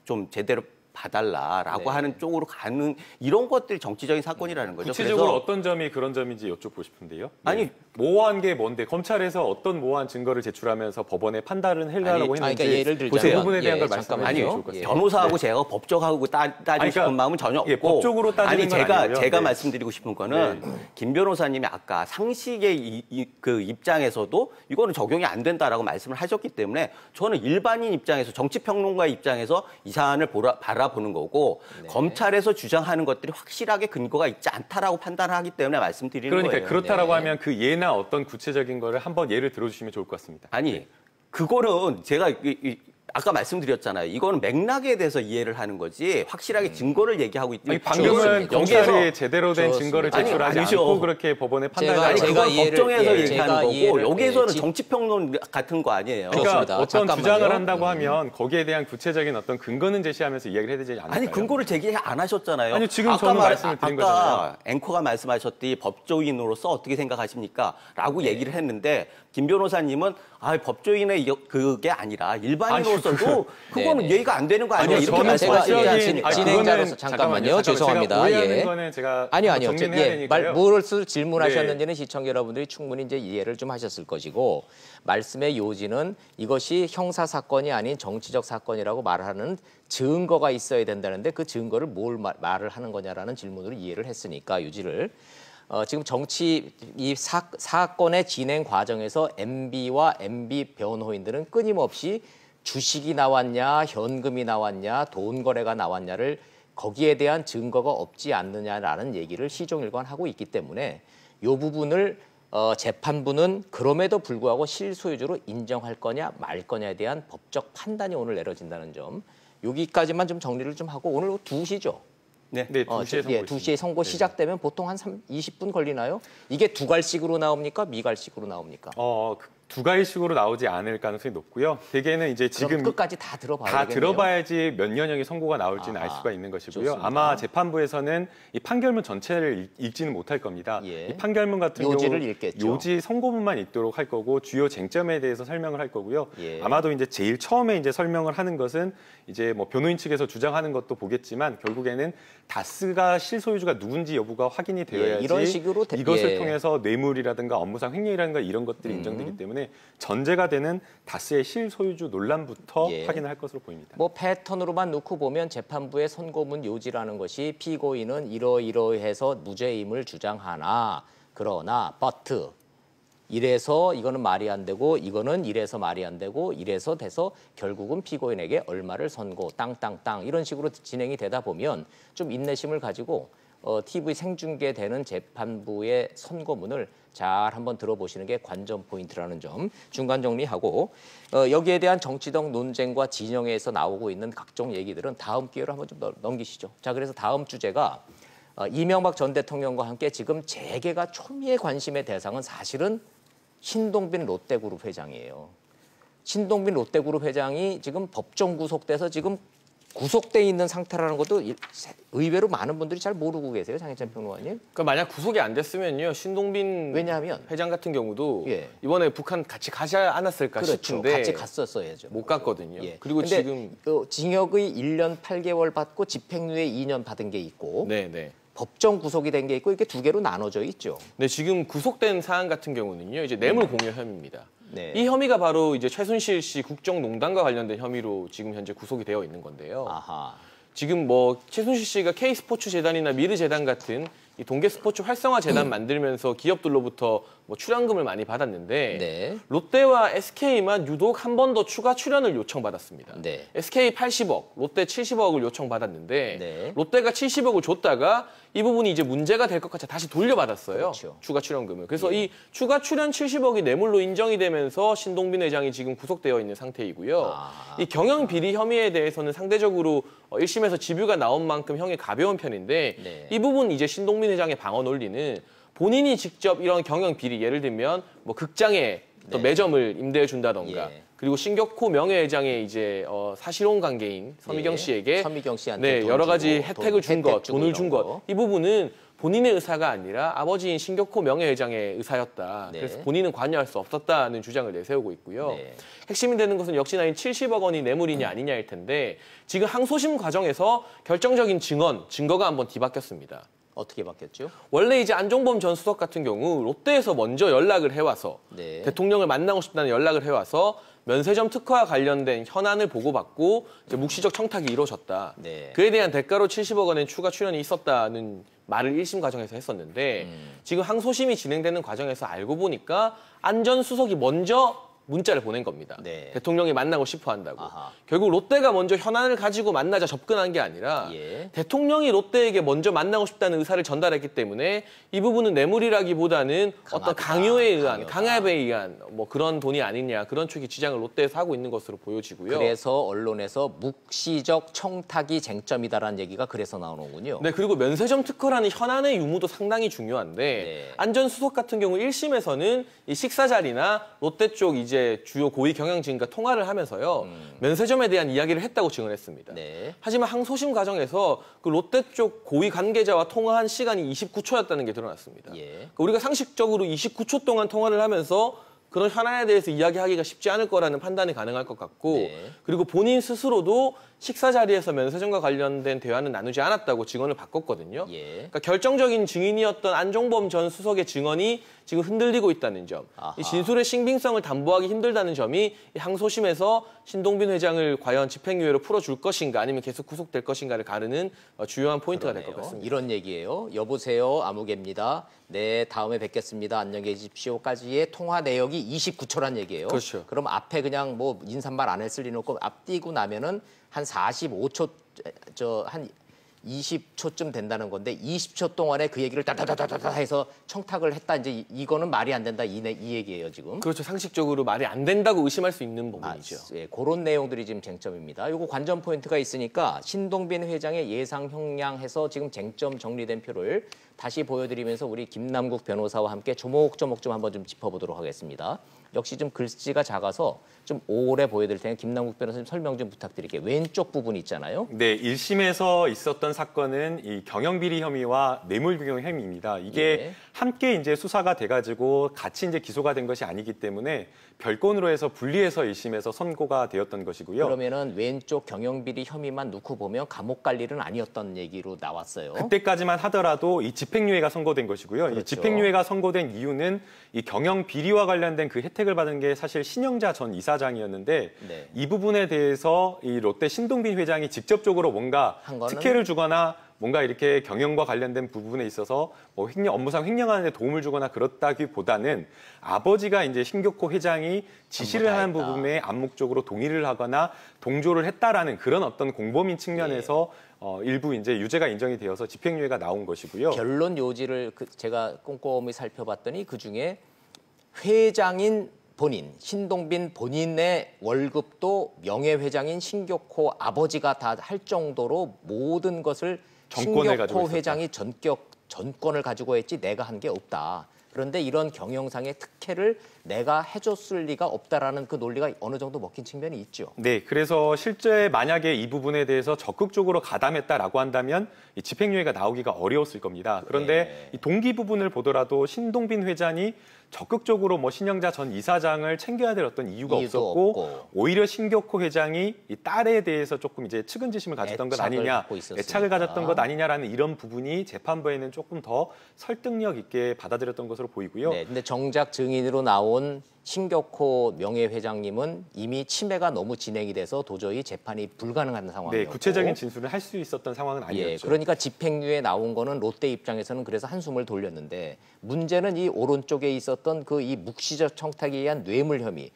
좀 제대로 봐달라라고 네. 하는 쪽으로 가는 이런 것들이 정치적인 사건이라는 거죠. 구체적으로 그래서 어떤 점이 그런 점인지 여쭙고 싶은데요. 아니, 네. 모호한 게 뭔데 검찰에서 어떤 모호한 증거를 제출하면서 법원에 판단을 하려고 했는지 그러니까 예를 들자면 보세요. 그 부분에 대한 걸 잠깐만요. 말씀해 주시면 아니요. 좋을 것 같습니다. 변호사하고 제가 법적하고 따지고 아니, 싶은 그러니까, 마음은 전혀 없고. 예, 법적으로 따지는 아니, 건 제가 아니고요. 네. 말씀드리고 싶은 거는 김 변호사님이 아까 상식의 그 입장에서도 이거는 적용이 안 된다라고 말씀을 하셨기 때문에 저는 일반인 입장에서 정치평론가 입장에서 이 사안을 바라보는 거고 네. 검찰에서 주장하는 것들이 확실하게 근거가 있지 않다라고 판단하기 때문에 말씀드리는 그러니까 거예요. 그렇다라고 네. 하면 그 예나 어떤 구체적인 거를 한번 예를 들어주시면 좋을 것 같습니다. 아니, 그거는 제가 아까 말씀드렸잖아요. 이거는 맥락에 대해서 이해를 하는 거지 확실하게 증거를 얘기하고 있지. 아니, 방금은 검찰이 제대로 된 증거를 좋습니다. 제출하지 아니죠. 않고 그렇게 법원에 판단을 제가 아니, 하고 그건 이해를- 법정에서 예, 얘기하는 제가 거고 이해를- 여기에서는 예, 정치평론 같은 거 아니에요. 그러니까 그렇습니다. 어떤 잠깐만요. 주장을 한다고 하면 거기에 대한 구체적인 어떤 근거는 제시하면서 이야기를 해야 되지 않을까요? 아니 근거를 제기 안 하셨잖아요. 아니, 지금 저는 말씀을 드린 아까 거잖아요. 앵커가 말씀하셨듯이 법조인으로서 어떻게 생각하십니까? 라고 네. 얘기를 했는데 김 변호사님은 법조인의 그게 아니라 일반인으로서도 그거는 네네. 예의가 안 되는 거 아니야? 아니요, 이렇게 저는 제가 말씀하시는 진행자로서 잠깐만요. 죄송합니다. 제가 오해하는 예. 거는 제가 아니요. 정리해야 되니까요. 무엇을 질문하셨는지는 시청자 여러분들이 충분히 이제 이해를 좀 하셨을 것이고 말씀의 요지는 이것이 형사 사건이 아닌 정치적 사건이라고 말하는 증거가 있어야 된다는데 그 증거를 뭘 말을 하는 거냐라는 질문으로 이해를 했으니까 요지를 지금 이 사건의 진행 과정에서 MB와 MB 변호인들은 끊임없이 주식이 나왔냐, 현금이 나왔냐, 돈 거래가 나왔냐를 거기에 대한 증거가 없지 않느냐라는 얘기를 시종일관 하고 있기 때문에 이 부분을 재판부는 그럼에도 불구하고 실소유주로 인정할 거냐 말 거냐에 대한 법적 판단이 오늘 내려진다는 점 여기까지만 좀 정리를 좀 하고 오늘 2시죠. 네. 네, 2시에 선고 2시에 선고 시작되면 보통 한 20분 걸리나요? 이게 두갈식으로 나옵니까? 미갈식으로 나옵니까? 두 가지식으로 나오지 않을 가능성이 높고요. 대개는 이제 그럼 지금 끝까지 다 들어봐야 다 되겠네요. 들어봐야지 몇 년형의 선고가 나올지는 알 아하, 수가 있는 것이고요. 좋습니다. 아마 재판부에서는 이 판결문 전체를 읽지는 못할 겁니다. 예. 이 판결문 같은 요지를 경우 읽겠죠. 요지 선고문만 읽도록 할 거고 주요 쟁점에 대해서 설명을 할 거고요. 예. 아마도 이제 제일 처음에 이제 설명을 하는 것은 이제 뭐 변호인 측에서 주장하는 것도 보겠지만 결국에는 다스가 실소유주가 누군지 여부가 확인이 되어야지 이런 식으로 이것을 예. 통해서 뇌물이라든가 업무상 횡령이라든가 이런 것들이 인정되기 때문에 전제가 되는 다스의 실소유주 논란부터 예. 확인을 할 것으로 보입니다. 뭐 패턴으로만 놓고 보면 재판부의 선고문 요지라는 것이 피고인은 이러이러해서 무죄임을 주장하나 그러나 but 이래서 이거는 말이 안 되고 이거는 이래서 말이 안 되고 이래서 돼서 결국은 피고인에게 얼마를 선고 땅땅땅 이런 식으로 진행이 되다 보면 좀 인내심을 가지고 TV 생중계되는 재판부의 선고문을 잘 한번 들어보시는 게 관전 포인트라는 점 중간 정리하고 여기에 대한 정치적 논쟁과 진영에서 나오고 있는 각종 얘기들은 다음 기회로 한번 좀 넘기시죠. 자, 그래서 다음 주제가 이명박 전 대통령과 함께 지금 재계가 초미의 관심의 대상은 사실은 신동빈 롯데그룹 회장이에요. 신동빈 롯데그룹 회장이 지금 법정 구속돼서 지금 구속돼 있는 상태라는 것도 의외로 많은 분들이 잘 모르고 계세요, 장혜찬 평론가님. 그러니까 만약 구속이 안 됐으면요, 신동빈 왜냐하면 회장 같은 경우도 예. 이번에 북한 같이 가지 않았을까 그렇죠. 싶은데 같이 갔었어야죠. 못 갔거든요. 예. 그리고 근데 지금 징역의 1년 8개월 받고 집행유예 2년 받은 게 있고 네. 법정 구속이 된 게 있고 이게 두 개로 나눠져 있죠. 네, 지금 구속된 사안 같은 경우는요, 이제 뇌물 공여 혐의입니다. 네. 이 혐의가 바로 이제 최순실 씨 국정농단과 관련된 혐의로 지금 현재 구속이 되어 있는 건데요. 아하. 지금 뭐 최순실 씨가 K스포츠 재단이나 미르 재단 같은 이 동계 스포츠 활성화 재단 만들면서 기업들로부터 뭐 출연금을 많이 받았는데 네. 롯데와 SK만 유독 한 번 더 추가 출연을 요청받았습니다. 네. SK 80억, 롯데 70억을 요청받았는데 네. 롯데가 70억을 줬다가 이 부분이 이제 문제가 될 것 같아 다시 돌려받았어요. 그렇죠. 추가 출연금을. 그래서 예. 이 추가 출연 70억이 뇌물로 인정이 되면서 신동빈 회장이 지금 구속되어 있는 상태이고요. 이 경영 비리 혐의에 대해서는 상대적으로 1심에서 집유가 나온 만큼 형이 가벼운 편인데 네. 이 부분 이제 신동빈 회장의 방어 논리는 본인이 직접 이런 경영 비리 예를 들면 뭐 극장에 또 네. 매점을 임대해 준다던가 예. 그리고 신격호 명예회장의 이제 사실혼 관계인 서미경 예. 씨에게 서미경 씨한테 네, 돈 여러 가지 주고, 혜택을 준 것, 혜택 주고 돈을 이런 준 거. 것. 이 부분은 본인의 의사가 아니라 아버지인 신격호 명예회장의 의사였다. 네. 그래서 본인은 관여할 수 없었다는 주장을 내세우고 있고요. 네. 핵심이 되는 것은 역시나 이 70억 원이 뇌물이냐 아니냐일 텐데 지금 항소심 과정에서 결정적인 증거가 한번 뒤바뀌었습니다. 어떻게 바뀌었죠? 원래 이제 안종범 전 수석 같은 경우 롯데에서 먼저 연락을 해와서 네. 대통령을 만나고 싶다는 연락을 해와서 면세점 특허와 관련된 현안을 보고받고 이제 묵시적 청탁이 이루어졌다. 네. 그에 대한 대가로 70억 원의 추가 출연이 있었다는 말을 1심 과정에서 했었는데 지금 항소심이 진행되는 과정에서 알고 보니까 안 전 수석이 먼저 문자를 보낸 겁니다. 네. 대통령이 만나고 싶어 한다고. 아하. 결국 롯데가 먼저 현안을 가지고 만나자 접근한 게 아니라 예. 대통령이 롯데에게 먼저 만나고 싶다는 의사를 전달했기 때문에 이 부분은 뇌물이라기보다는 어떤 강요에 의한, 강압에 의한 뭐 그런 돈이 아니냐 그런 쪽의 주장을 롯데에서 하고 있는 것으로 보여지고요. 그래서 언론에서 묵시적 청탁이 쟁점이다라는 얘기가 그래서 나오는군요. 네, 그리고 면세점 특허라는 현안의 유무도 상당히 중요한데 네. 안 전 수석 같은 경우 1심에서는 이 식사 자리나 롯데 쪽 이제 주요 고위 경영진과 통화를 하면서요. 면세점에 대한 이야기를 했다고 증언했습니다. 네. 하지만 항소심 과정에서 그 롯데 쪽 고위 관계자와 통화한 시간이 29초였다는 게 드러났습니다. 예. 그러니까 우리가 상식적으로 29초 동안 통화를 하면서 그런 현안에 대해서 이야기하기가 쉽지 않을 거라는 판단이 가능할 것 같고 네. 그리고 본인 스스로도 식사 자리에서 면세점과 관련된 대화는 나누지 않았다고 증언을 바꿨거든요. 예. 그러니까 결정적인 증인이었던 안종범 전 수석의 증언이 지금 흔들리고 있다는 점, 아하. 이 진술의 신빙성을 담보하기 힘들다는 점이 이 항소심에서 신동빈 회장을 과연 집행유예로 풀어줄 것인가 아니면 계속 구속될 것인가를 가르는 주요한 포인트가 될 것 그러네요. 같습니다. 이런 얘기예요. 여보세요, 아무개입니다. 네, 다음에 뵙겠습니다. 안녕히 계십시오까지의 통화 내역이 29초란 얘기예요. 그렇죠. 그럼 앞에 그냥 뭐 인사말 안 했을 리 없고 앞뒤고 나면은 한 45초, 한 20초쯤 된다는 건데 20초 동안에 그 얘기를 따다다다다 해서 청탁을 했다. 이제 이거는 말이 안 된다. 이 얘기예요, 지금. 그렇죠. 상식적으로 말이 안 된다고 의심할 수 있는 부분이죠. 예, 그런 내용들이 지금 쟁점입니다. 요거 관전 포인트가 있으니까 신동빈 회장의 예상 형량해서 지금 쟁점 정리된 표를 다시 보여드리면서 우리 김남국 변호사와 함께 조목조목 좀 한번 좀 짚어보도록 하겠습니다. 역시 좀 글씨가 작아서 좀 오래 보여드릴 테니 김남국 변호사님 설명 좀 부탁드릴게요. 왼쪽 부분 있잖아요. 네, 1심에서 있었던 사건은 이 경영비리 혐의와 뇌물규경 혐의입니다. 이게 예. 함께 이제 수사가 돼가지고 같이 이제 기소가 된 것이 아니기 때문에 별건으로 해서 분리해서 1심에서 선고가 되었던 것이고요. 그러면은 왼쪽 경영비리 혐의만 놓고 보면 감옥 갈 일은 아니었던 얘기로 나왔어요. 그때까지만 하더라도 이 집행유예가 선고된 것이고요. 그렇죠. 이 집행유예가 선고된 이유는 이 경영비리와 관련된 그 혜택을 받은 게 사실 신영자 전 이사장이었는데 네. 이 부분에 대해서 이 롯데 신동빈 회장이 직접적으로 뭔가 한 거는? 특혜를 주거나 뭔가 이렇게 경영과 관련된 부분에 있어서 뭐 업무상 횡령하는 데 도움을 주거나 그렇다기보다는 아버지가 이제 신격호 회장이 지시를 다 하는 했다. 부분에 암묵적으로 동의를 하거나 동조를 했다라는 그런 어떤 공범인 측면에서 일부 이제 유죄가 인정이 되어서 집행유예가 나온 것이고요. 결론 요지를 제가 꼼꼼히 살펴봤더니 그중에 회장인 본인, 신동빈 본인의 월급도 명예회장인 신격호 아버지가 다 할 정도로 모든 것을 전권을 가지고 신격호 있었다. 회장이 전권을 가지고 했지 내가 한 게 없다. 그런데 이런 경영상의 특혜를 내가 해줬을 리가 없다라는 그 논리가 어느 정도 먹힌 측면이 있죠. 네, 그래서 실제 만약에 이 부분에 대해서 적극적으로 가담했다라고 한다면 이 집행유예가 나오기가 어려웠을 겁니다. 그런데 네. 이 동기 부분을 보더라도 신동빈 회장이 적극적으로 뭐 신영자 전 이사장을 챙겨야 될 어떤 이유가 이유도 없었고 없고. 오히려 신격호 회장이 이 딸에 대해서 조금 이제 측은지심을 가졌던 것 애착을 아니냐, 갖고 있었으니까. 애착을 가졌던 것 아니냐라는 이런 부분이 재판부에는 조금 더 설득력 있게 받아들였던 것으로 보이고요. 네, 근데 정작 증인으로 나온 신격호 명예회장님은 이미 치매가 너무 진행이 돼서 도저히 재판이 불가능한 상황이었고. 네, 구체적인 진술을 할 수 있었던 상황은 아니었죠. 예, 그러니까 집행유예 나온 거는 롯데 입장에서는 그래서 한숨을 돌렸는데 문제는 이 오른쪽에 있었던 그 이 묵시적 청탁에 의한 뇌물 혐의.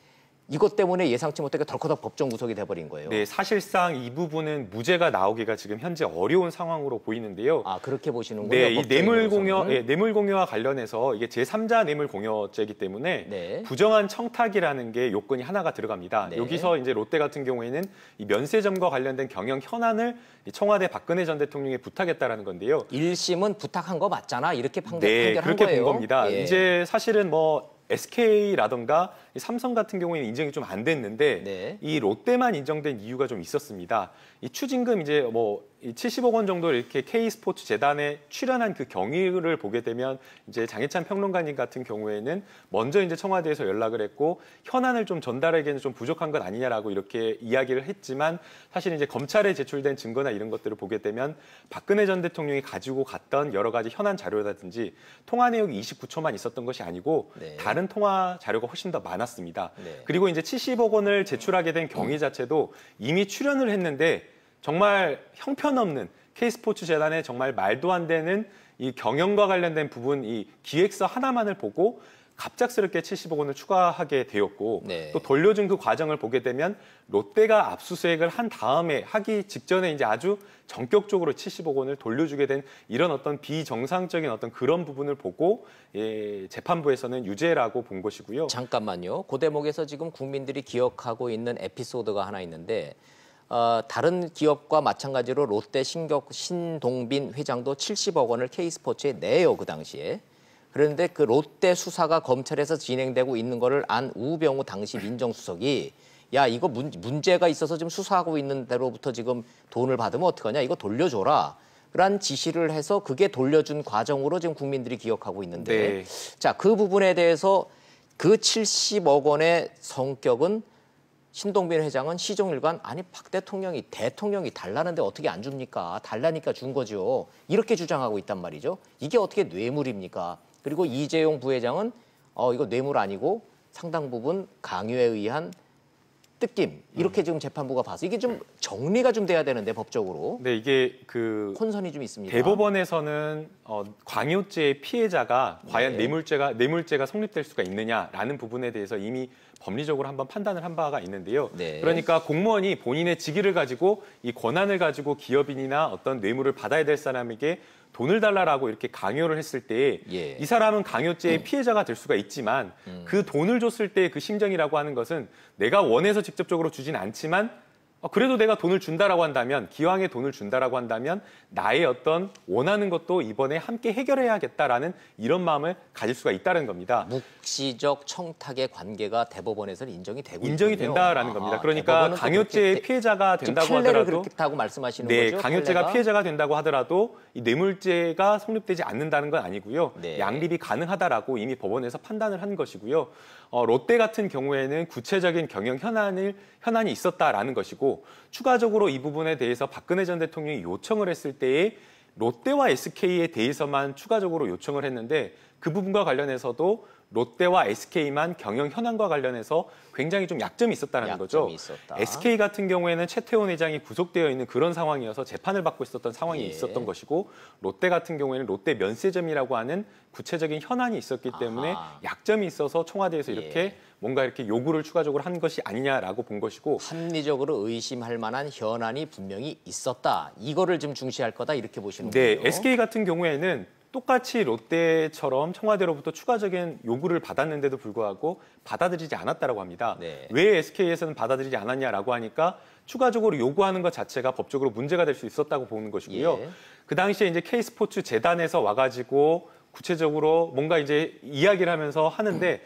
이것 때문에 예상치 못하게 덜커덕 법정 구속이 돼버린 거예요. 네, 사실상 이 부분은 무죄가 나오기가 지금 현재 어려운 상황으로 보이는데요. 아, 그렇게 보시는군요. 네, 이 뇌물 공여, 법정으로서는. 예, 뇌물 공여와 관련해서 이게 제3자 뇌물 공여죄이기 때문에 네. 부정한 청탁이라는 게 요건이 하나가 들어갑니다. 네. 여기서 이제 롯데 같은 경우에는 이 면세점과 관련된 경영 현안을 이 청와대 박근혜 전 대통령에 부탁했다라는 건데요. 1심은 부탁한 거 맞잖아. 이렇게 네, 판결한 그렇게 거예요. 본 겁니다. 예. 이제 사실은 뭐 SK라던가 삼성 같은 경우에는 인정이 좀 안 됐는데 네. 이 롯데만 인정된 이유가 좀 있었습니다. 이 추징금 이제 뭐 70억 원 정도 이렇게 K스포츠 재단에 출연한 그 경위를 보게 되면 이제 장해찬 평론가님 같은 경우에는 먼저 이제 청와대에서 연락을 했고 현안을 좀 전달하기에는 좀 부족한 것 아니냐라고 이렇게 이야기를 했지만 사실 이제 검찰에 제출된 증거나 이런 것들을 보게 되면 박근혜 전 대통령이 가지고 갔던 여러 가지 현안 자료라든지 통화 내역이 29초만 있었던 것이 아니고 네. 다른 통화 자료가 훨씬 더 많았습니다. 네. 그리고 이제 70억 원을 제출하게 된 경위 자체도 이미 출연을 했는데 정말 형편없는 K스포츠 재단에 정말 말도 안 되는 이 경영과 관련된 부분, 이 기획서 하나만을 보고 갑작스럽게 70억 원을 추가하게 되었고 네. 또 돌려준 그 과정을 보게 되면 롯데가 압수수색을 한 다음에 하기 직전에 이제 아주 전격적으로 70억 원을 돌려주게 된 이런 어떤 비정상적인 어떤 그런 부분을 보고 재판부에서는 유죄라고 본 것이고요. 잠깐만요. 그 대목에서 지금 국민들이 기억하고 있는 에피소드가 하나 있는데 다른 기업과 마찬가지로 롯데 신동빈 회장도 70억 원을 K스포츠에 내요, 그 당시에. 그런데 그 롯데 수사가 검찰에서 진행되고 있는 거를 안 우병우 당시 민정수석이 야, 이거 문제가 있어서 지금 수사하고 있는 대로부터 지금 돈을 받으면 어떡하냐, 이거 돌려줘라. 그런 지시를 해서 그게 돌려준 과정으로 지금 국민들이 기억하고 있는데 네. 자, 그 부분에 대해서 그 70억 원의 성격은 신동빈 회장은 시종일관 아니 박 대통령이 달라는데 어떻게 안 줍니까? 달라니까 준 거죠. 이렇게 주장하고 있단 말이죠. 이게 어떻게 뇌물입니까? 그리고 이재용 부회장은 이거 뇌물 아니고 상당 부분 강요에 의한 뜯김 이렇게 지금 재판부가 봐서 이게 좀 정리가 좀 돼야 되는데 법적으로 네, 이게 그 혼선이 좀 있습니다. 대법원에서는 광요죄의 피해자가 과연 네. 뇌물죄가 성립될 수가 있느냐라는 부분에 대해서 이미 법리적으로 한번 판단을 한 바가 있는데요. 네. 그러니까 공무원이 본인의 직위를 가지고 이 권한을 가지고 기업인이나 어떤 뇌물을 받아야 될 사람에게 돈을 달라라고 이렇게 강요를 했을 때 이 예. 사람은 강요죄의 피해자가 될 수가 있지만 그 돈을 줬을 때 그 심정이라고 하는 것은 내가 원해서 직접적으로 주진 않지만 그래도 내가 돈을 준다라고 한다면 기왕에 돈을 준다라고 한다면 나의 어떤 원하는 것도 이번에 함께 해결해야겠다라는 이런 마음을 가질 수가 있다는 겁니다. 묵시적 청탁의 관계가 대법원에서는 인정이 되고 인정이 있군요. 된다라는 겁니다. 아하, 그러니까 대법원은 또 강요죄의 그렇게 피해자가 된다고 판례를 하더라도 그렇다고 말씀하시는 네, 거죠? 강요죄가 판례가? 피해자가 된다고 하더라도 이 뇌물죄가 성립되지 않는다는 건 아니고요. 네. 양립이 가능하다라고 이미 법원에서 판단을 한 것이고요. 롯데 같은 경우에는 구체적인 경영 현안이 있었다라는 것이고 추가적으로 이 부분에 대해서 박근혜 전 대통령이 요청을 했을 때에 롯데와 SK에 대해서만 추가적으로 요청을 했는데 그 부분과 관련해서도 롯데와 SK만 경영 현안과 관련해서 굉장히 좀 약점이 있었다는 거죠. 약점이 있었다. SK 같은 경우에는 최태원 회장이 구속되어 있는 그런 상황이어서 재판을 받고 있었던 상황이 예. 있었던 것이고 롯데 같은 경우에는 롯데 면세점이라고 하는 구체적인 현안이 있었기 때문에 아하. 약점이 있어서 청와대에서 이렇게 예. 뭔가 이렇게 요구를 추가적으로 한 것이 아니냐라고 본 것이고 합리적으로 의심할 만한 현안이 분명히 있었다. 이거를 좀 중시할 거다 이렇게 보시는 네, 거예요. SK 같은 경우에는 똑같이 롯데처럼 청와대로부터 추가적인 요구를 받았는데도 불구하고 받아들이지 않았다라고 합니다. 네. 왜 SK에서는 받아들이지 않았냐라고 하니까 추가적으로 요구하는 것 자체가 법적으로 문제가 될 수 있었다고 보는 것이고요. 예. 그 당시에 이제 K스포츠 재단에서 와가지고 구체적으로 뭔가 이제 이야기를 하면서 하는데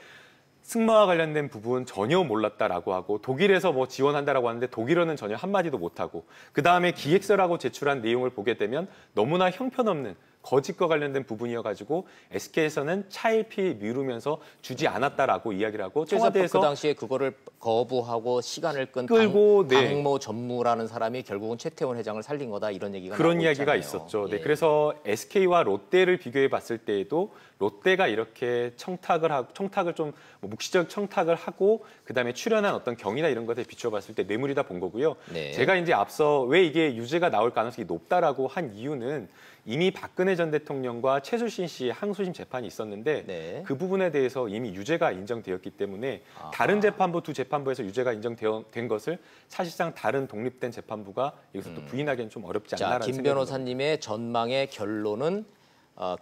승마와 관련된 부분 전혀 몰랐다라고 하고 독일에서 뭐 지원한다라고 하는데 독일어는 전혀 한마디도 못하고 그다음에 기획서라고 제출한 내용을 보게 되면 너무나 형편없는 거짓과 관련된 부분이어가지고 SK에서는 차일피 미루면서 주지 않았다라고 이야기를 하고 그래서 청와대에서 그 당시에 그거를 거부하고 시간을 끌고, 네. 당모 전무라는 사람이 결국은 최태원 회장을 살린 거다 이런 얘기가 그런 나오고 이야기가 있잖아요. 있었죠. 네, 예. 그래서 SK와 롯데를 비교해 봤을 때에도 롯데가 이렇게 청탁을 좀 묵시적 청탁을 하고 그다음에 출연한 어떤 경위나 이런 것에 비춰봤을 때 뇌물이다 본 거고요. 네. 제가 이제 앞서 왜 이게 유죄가 나올 가능성이 높다라고 한 이유는 이미 박근혜 전 대통령과 최순실 씨의 항소심 재판이 있었는데 네. 그 부분에 대해서 이미 유죄가 인정되었기 때문에 아하. 다른 재판부 두 재판부에서 유죄가 인정된 것을 사실상 다른 독립된 재판부가 여기서 또 부인하기는 좀 어렵지 자, 않나라는 김 생각이 듭니다. 변호사님의 전망의 결론은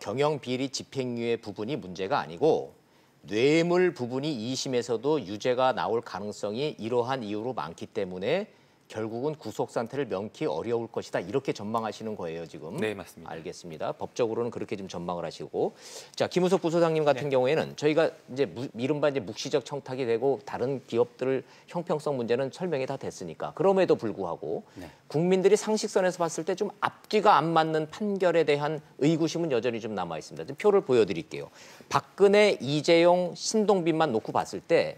경영 비리 집행유예 부분이 문제가 아니고 뇌물 부분이 2심에서도 유죄가 나올 가능성이 이러한 이유로 많기 때문에 결국은 구속 상태를 명키 어려울 것이다. 이렇게 전망하시는 거예요, 지금. 네, 맞습니다. 알겠습니다. 법적으로는 그렇게 좀 전망을 하시고. 자, 김우석 부소장님 같은 경우에는 저희가 이제 이른바 이제 묵시적 청탁이 되고 다른 기업들 형평성 문제는 설명이 다 됐으니까. 그럼에도 불구하고 국민들이 상식선에서 봤을 때 좀 앞뒤가 안 맞는 판결에 대한 의구심은 여전히 좀 남아 있습니다. 좀 표를 보여드릴게요. 박근혜, 이재용, 신동빈만 놓고 봤을 때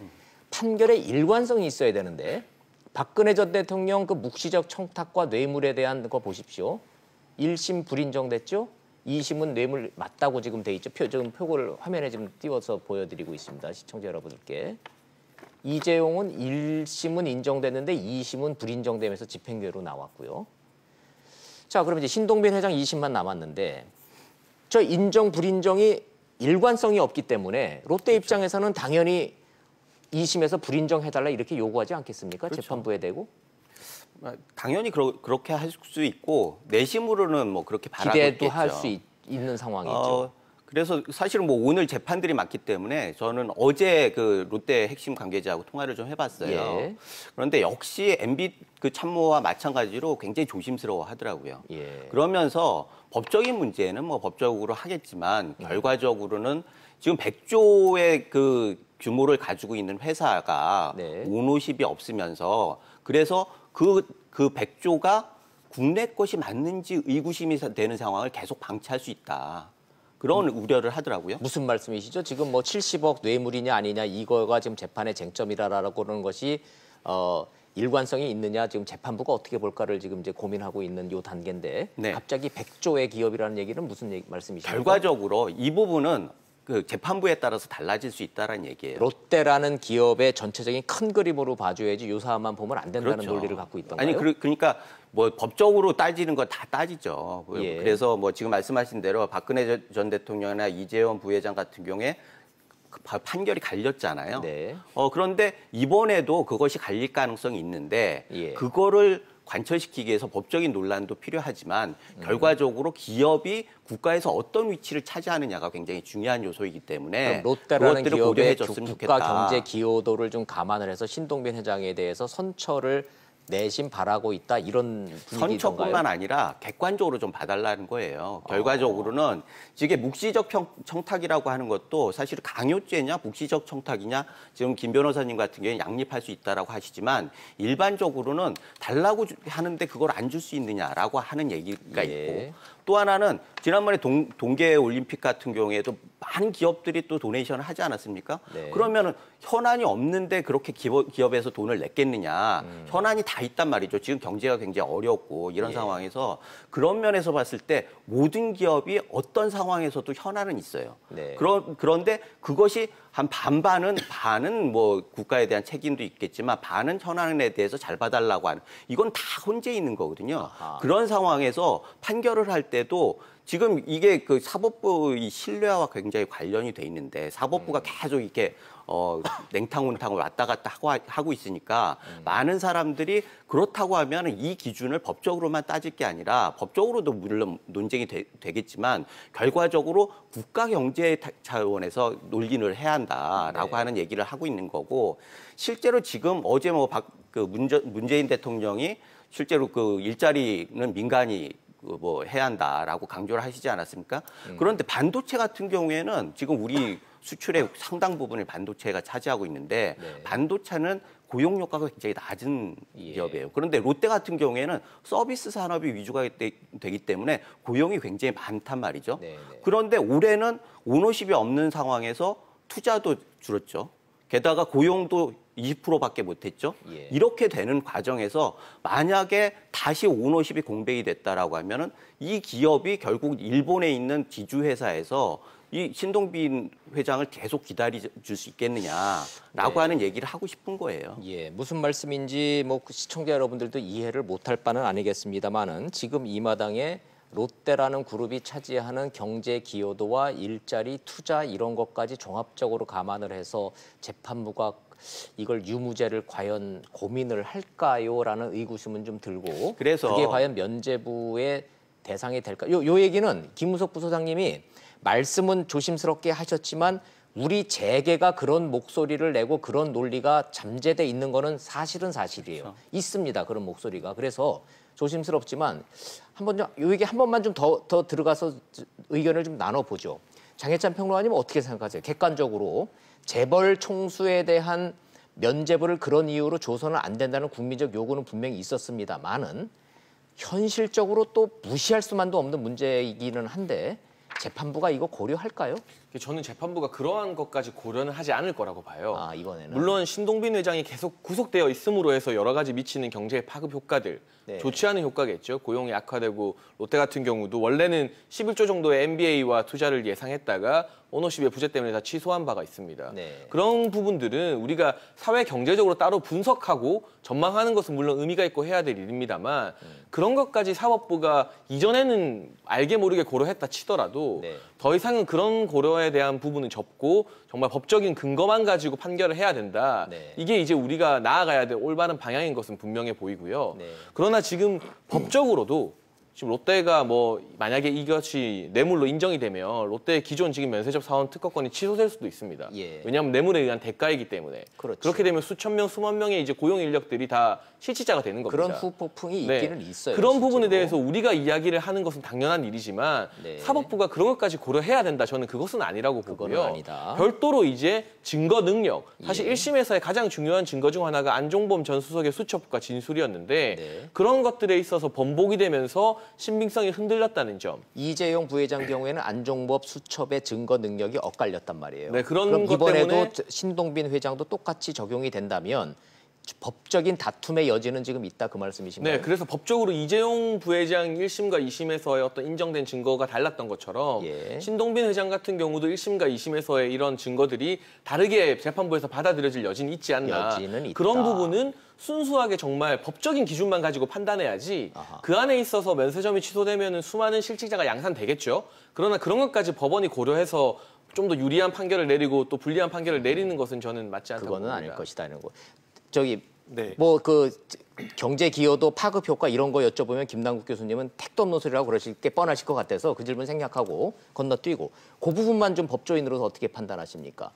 판결에 일관성이 있어야 되는데 박근혜 전 대통령 그 묵시적 청탁과 뇌물에 대한 거 보십시오. 1심 불인정됐죠? 2심은 뇌물 맞다고 지금 돼 있죠. 지금 표를 화면에 지금 띄워서 보여드리고 있습니다. 시청자 여러분들께. 이재용은 1심은 인정됐는데 2심은 불인정되면서 집행유예로 나왔고요. 자, 그럼 이제 신동빈 회장 2심만 남았는데 저 인정 불인정이 일관성이 없기 때문에 롯데 입장에서는 당연히 2심에서 불인정해달라 이렇게 요구하지 않겠습니까? 그렇죠. 재판부에 대고. 당연히 그렇게 할 수 있고 내심으로는 뭐 그렇게 바라고 기대도 있겠죠. 할 수 있는 상황이죠. 그래서 사실은 뭐 오늘 재판들이 많기 때문에 저는 어제 그 롯데 핵심 관계자하고 통화를 좀 해봤어요. 예. 그런데 역시 MB 그 참모와 마찬가지로 굉장히 조심스러워 하더라고요. 예. 그러면서 법적인 문제는 뭐 법적으로 하겠지만 결과적으로는 지금 100조의 그 규모를 가지고 있는 회사가 네. 오너십이 없으면서 그래서 그 100조가 국내 것이 맞는지 의구심이 되는 상황을 계속 방치할 수 있다. 그런 우려를 하더라고요. 무슨 말씀이시죠? 지금 뭐 70억 뇌물이냐 아니냐 이거가 지금 재판의 쟁점이라고 그러는 것이 일관성이 있느냐 지금 재판부가 어떻게 볼까를 지금 이제 고민하고 있는 요 단계인데 네. 갑자기 100조의 기업이라는 얘기는 무슨 말씀이십니까? 결과적으로 이 부분은 그 재판부에 따라서 달라질 수 있다는 얘기예요. 롯데라는 기업의 전체적인 큰 그림으로 봐줘야지 요 사안만 보면 안 된다는 그렇죠. 논리를 갖고 있던가요? 아니 그러니까 뭐 법적으로 따지는 거 다 따지죠. 예. 그래서 뭐 지금 말씀하신 대로 박근혜 전 대통령이나 이재원 부회장 같은 경우에 판결이 갈렸잖아요. 네. 그런데 이번에도 그것이 갈릴 가능성이 있는데 예. 그거를 관철시키기 위해서 법적인 논란도 필요하지만 결과적으로 기업이 국가에서 어떤 위치를 차지하느냐가 굉장히 중요한 요소이기 때문에 그럼 롯데라는 그것들을 기업의 고려해줬으면 국가 좋겠다. 경제 기여도를 좀 감안을 해서 신동빈 회장에 대해서 선처를 내심 바라고 있다 이런 분위기인가요? 선처뿐만 아니라 객관적으로 좀 봐달라는 거예요. 결과적으로는 이게 묵시적 청탁이라고 하는 것도 사실 강요죄냐 묵시적 청탁이냐 지금 김 변호사님 같은 경우에 양립할 수 있다라고 하시지만 일반적으로는 달라고 하는데 그걸 안 줄 수 있느냐라고 하는 얘기가 예. 있고 또 하나는 지난번에 동계 올림픽 같은 경우에도 많은 기업들이 또 도네이션을 하지 않았습니까? 네. 그러면은 현안이 없는데 그렇게 기업에서 돈을 냈겠느냐? 현안이 다 있단 말이죠. 지금 경제가 굉장히 어렵고 이런 예. 상황에서 그런 면에서 봤을 때 모든 기업이 어떤 상황에서도 현안은 있어요. 네. 그런데 그것이 한 반은 뭐 국가에 대한 책임도 있겠지만 반은 현안에 대해서 잘 봐달라고 하는 이건 다 혼재 있는 거거든요. 아하. 그런 상황에서 판결을 할 때도 지금 이게 그 사법부 이 신뢰와 굉장히 관련이 돼 있는데 사법부가 계속 이렇게 냉탕운탕을 왔다 갔다 하고 있으니까 많은 사람들이 그렇다고 하면 이 기준을 법적으로만 따질 게 아니라 법적으로도 물론 논쟁이 되겠지만 결과적으로 국가 경제 차원에서 논의를 해야 한다라고 하는 얘기를 하고 있는 거고 실제로 지금 어제 뭐 문재인 대통령이 실제로 그 일자리는 민간이 뭐 해야 한다라고 강조를 하시지 않았습니까? 그런데 반도체 같은 경우에는 지금 우리 수출의 상당 부분을 반도체가 차지하고 있는데 네. 반도체는 고용 효과가 굉장히 낮은 예. 기업이에요. 그런데 롯데 같은 경우에는 서비스 산업이 위주가 되기 때문에 고용이 굉장히 많단 말이죠. 네, 네. 그런데 올해는 오너십이 없는 상황에서 투자도 줄었죠. 게다가 고용도 20%밖에 못했죠. 예. 이렇게 되는 과정에서 만약에 다시 오너십이 공백이 됐다라고 하면은 이 기업이 결국 일본에 있는 지주회사에서 이 신동빈 회장을 계속 기다려줄 수 있겠느냐라고 네. 하는 얘기를 하고 싶은 거예요. 예, 무슨 말씀인지 뭐 시청자 여러분들도 이해를 못할 바는 아니겠습니다만은 지금 이 마당에 롯데라는 그룹이 차지하는 경제 기여도와 일자리, 투자 이런 것까지 종합적으로 감안을 해서 재판부가 이걸 유무죄를 과연 고민을 할까요라는 의구심은 좀 들고 그래서 그게 과연 면죄부의 대상이 될까? 요 얘기는 김우석 부소장님이 말씀은 조심스럽게 하셨지만 우리 재계가 그런 목소리를 내고 그런 논리가 잠재돼 있는 거는 사실은 사실이에요. 그렇죠. 있습니다. 그런 목소리가. 그래서 조심스럽지만 요 얘기 한 번만 좀 더 들어가서 의견을 좀 나눠보죠. 장혜찬 평론가님은 어떻게 생각하세요? 객관적으로 재벌 총수에 대한 면죄부를 그런 이유로 줘서는 안 된다는 국민적 요구는 분명히 있었습니다만은 현실적으로 또 무시할 수만도 없는 문제이기는 한데 재판부가 이거 고려할까요? 저는 재판부가 그러한 것까지 고려는 하지 않을 거라고 봐요. 아, 이번에는. 물론 신동빈 회장이 계속 구속되어 있음으로 해서 여러 가지 미치는 경제 파급 효과들, 네. 좋지 않은 효과겠죠. 고용이 악화되고 롯데 같은 경우도 원래는 11조 정도의 MBA와 투자를 예상했다가 오너십의 부재 때문에 다 취소한 바가 있습니다. 네. 그런 부분들은 우리가 사회 경제적으로 따로 분석하고 전망하는 것은 물론 의미가 있고 해야 될 일입니다만 그런 것까지 사법부가 이전에는 알게 모르게 고려했다 치더라도 네. 더 이상은 그런 고려에 대한 부분은 접고 정말 법적인 근거만 가지고 판결을 해야 된다. 네. 이게 이제 우리가 나아가야 될 올바른 방향인 것은 분명해 보이고요. 네. 그러나 지금 법적으로도 지금 롯데가 뭐 만약에 이것이 뇌물로 인정이 되면 롯데의 기존 지금 면세점 사원 특허권이 취소될 수도 있습니다. 예. 왜냐하면 뇌물에 의한 대가이기 때문에. 그렇죠. 그렇게 되면 수천 명, 수만 명의 이제 고용 인력들이 다 실직자가 되는 겁니다. 그런 후폭풍이 네. 있기는 있어요. 그런 실제로. 부분에 대해서 우리가 이야기를 하는 것은 당연한 일이지만 네. 사법부가 그런 것까지 고려해야 된다. 저는 그것은 아니라고 그거는 보고요. 아니다. 별도로 이제 증거 능력. 사실 예. 1심에서의 가장 중요한 증거 중 하나가 안종범 전 수석의 수첩과 진술이었는데 네. 그런 것들에 있어서 번복이 되면서 신빙성이 흔들렸다는 점. 이재용 부회장 경우에는 안종범 수첩의 증거 능력이 엇갈렸단 말이에요. 네, 그런 그럼 것 이번에도 때문에 신동빈 회장도 똑같이 적용이 된다면 법적인 다툼의 여지는 지금 있다 그 말씀이신가요? 네, 그래서 법적으로 이재용 부회장 1심과 2심에서의 어떤 인정된 증거가 달랐던 것처럼 예. 신동빈 회장 같은 경우도 1심과 2심에서의 이런 증거들이 다르게 재판부에서 받아들여질 여지는 있지 않나. 여지는 있다. 그런 부분은 순수하게 정말 법적인 기준만 가지고 판단해야지 아하. 그 안에 있어서 면세점이 취소되면 수많은 실직자가 양산되겠죠. 그러나 그런 것까지 법원이 고려해서 좀 더 유리한 판결을 내리고 또 불리한 판결을 내리는 것은 저는 맞지 않다고 그거는 봅니다. 아닐 것이다는 거. 저기 네. 뭐 그 경제 기여도 파급 효과 이런 거 여쭤보면 김남국 교수님은 택도 없는 소리라고 그러실 게 뻔하실 것 같아서 그 질문 생략하고 건너뛰고 그 부분만 좀 법조인으로서 어떻게 판단하십니까?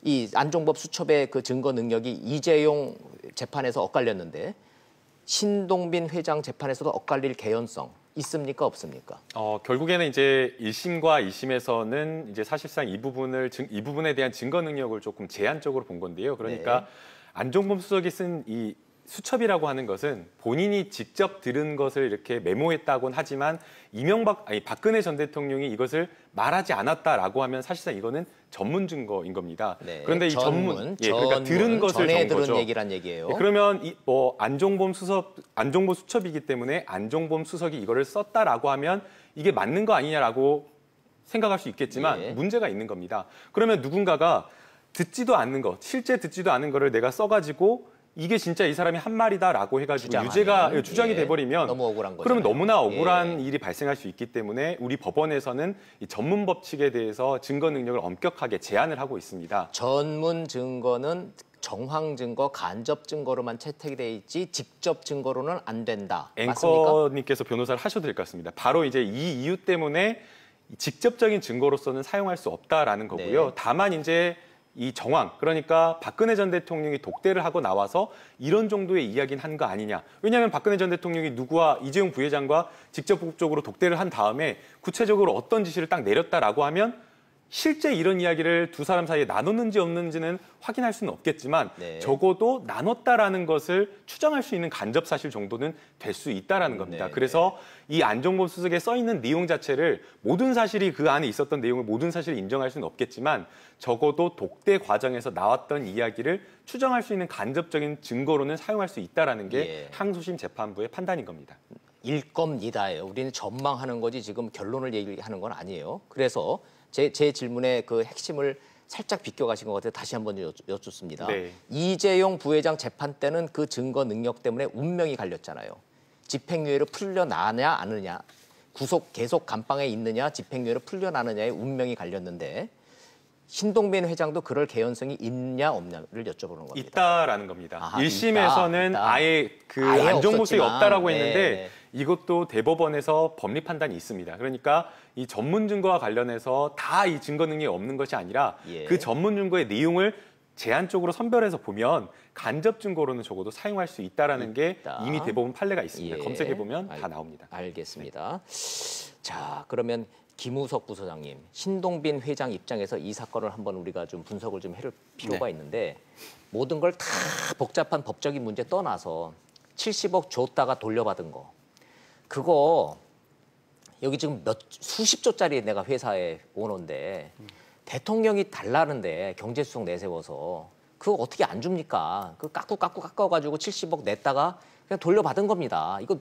이 안종범 수첩의 그 증거 능력이 이재용 재판에서 엇갈렸는데 신동빈 회장 재판에서도 엇갈릴 개연성 있습니까 없습니까? 결국에는 이제 1심과 2심에서는 이제 사실상 이 부분에 대한 증거 능력을 조금 제한적으로 본 건데요. 그러니까 네. 안종범 수석이 쓴 이 수첩이라고 하는 것은 본인이 직접 들은 것을 이렇게 메모했다고는 하지만 박근혜 전 대통령이 이것을 말하지 않았다라고 하면 사실상 이거는 전문 증거인 겁니다. 네. 그런데 이 그러니까 들은 것을 전에 전 거죠. 들은 얘기란 얘기예요. 네, 그러면 안종범 수첩이기 때문에 안종범 수석이 이거를 썼다라고 하면 이게 맞는 거 아니냐라고 생각할 수 있겠지만 예. 문제가 있는 겁니다. 그러면 누군가가 듣지도 않는 거, 실제 듣지도 않은 거를 내가 써가지고 이게 진짜 이 사람이 한 말이다라고 해가지고 주장하면, 주장이 예. 돼버리면 너무 억울한 거잖아요. 그러면 너무나 억울한 예. 일이 발생할 수 있기 때문에 우리 법원에서는 이 전문 법칙에 대해서 증거 능력을 엄격하게 제한을 하고 있습니다. 전문 증거는 정황 증거, 간접 증거로만 채택이 돼 있지 직접 증거로는 안 된다. 맞습니까? 앵커님께서 변호사를 하셔도 될 것 같습니다. 바로 이제 이 이유 때문에 직접적인 증거로서는 사용할 수 없다라는 거고요. 네. 다만 이제 이 정황, 그러니까 박근혜 전 대통령이 독대를 하고 나와서 이런 정도의 이야기는 한 거 아니냐. 왜냐하면 박근혜 전 대통령이 누구와 이재용 부회장과 직접적으로 독대를 한 다음에 구체적으로 어떤 지시를 딱 내렸다라고 하면 실제 이런 이야기를 두 사람 사이에 나눴는지 없는지는 확인할 수는 없겠지만 네. 적어도 나눴다라는 것을 추정할 수 있는 간접 사실 정도는 될 수 있다라는 겁니다. 네. 그래서 이 안종범 수석에 써 있는 내용 자체를 모든 사실이 그 안에 있었던 내용을 모든 사실을 인정할 수는 없겠지만 적어도 독대 과정에서 나왔던 이야기를 추정할 수 있는 간접적인 증거로는 사용할 수 있다라는 게 예. 항소심 재판부의 판단인 겁니다. 일 겁니다예요. 우리는 전망하는 거지 지금 결론을 얘기하는 건 아니에요. 그래서 제 질문의 그 핵심을 살짝 비껴가신 것 같아서 다시 한번 여쭙습니다. 네. 이재용 부회장 재판 때는 그 증거 능력 때문에 운명이 갈렸잖아요. 집행유예로 풀려나냐 아느냐, 계속 감방에 있느냐, 집행유예로 풀려나느냐의 운명이 갈렸는데 신동빈 회장도 그럴 개연성이 있냐 없냐를 여쭤보는 겁니다. 있다라는 겁니다. 아하, 1심에서는 있다. 아예 아예 안종범 수석이 없었지만, 없다라고 네, 했는데 네. 이것도 대법원에서 법리 판단이 있습니다. 그러니까 이 전문 증거와 관련해서 다 이 증거 능력이 없는 것이 아니라 예. 그 전문 증거의 내용을 제한적으로 선별해서 보면 간접 증거로는 적어도 사용할 수 있다라는 게 이미 대법원 판례가 있습니다. 예. 검색해 보면 다 나옵니다. 알겠습니다. 자, 그러면 김우석 부소장님, 신동빈 회장 입장에서 이 사건을 한번 우리가 좀 분석을 좀 해볼 필요가 있는데 모든 걸 다 복잡한 법적인 문제 떠나서 70억 줬다가 돌려받은 거 그거 여기 지금 수십조짜리 내가 회사에 오는데 대통령이 달라는데 경제수석 내세워서 그거 어떻게 안 줍니까? 그 깎아가지고 70억 냈다가 그냥 돌려받은 겁니다. 이거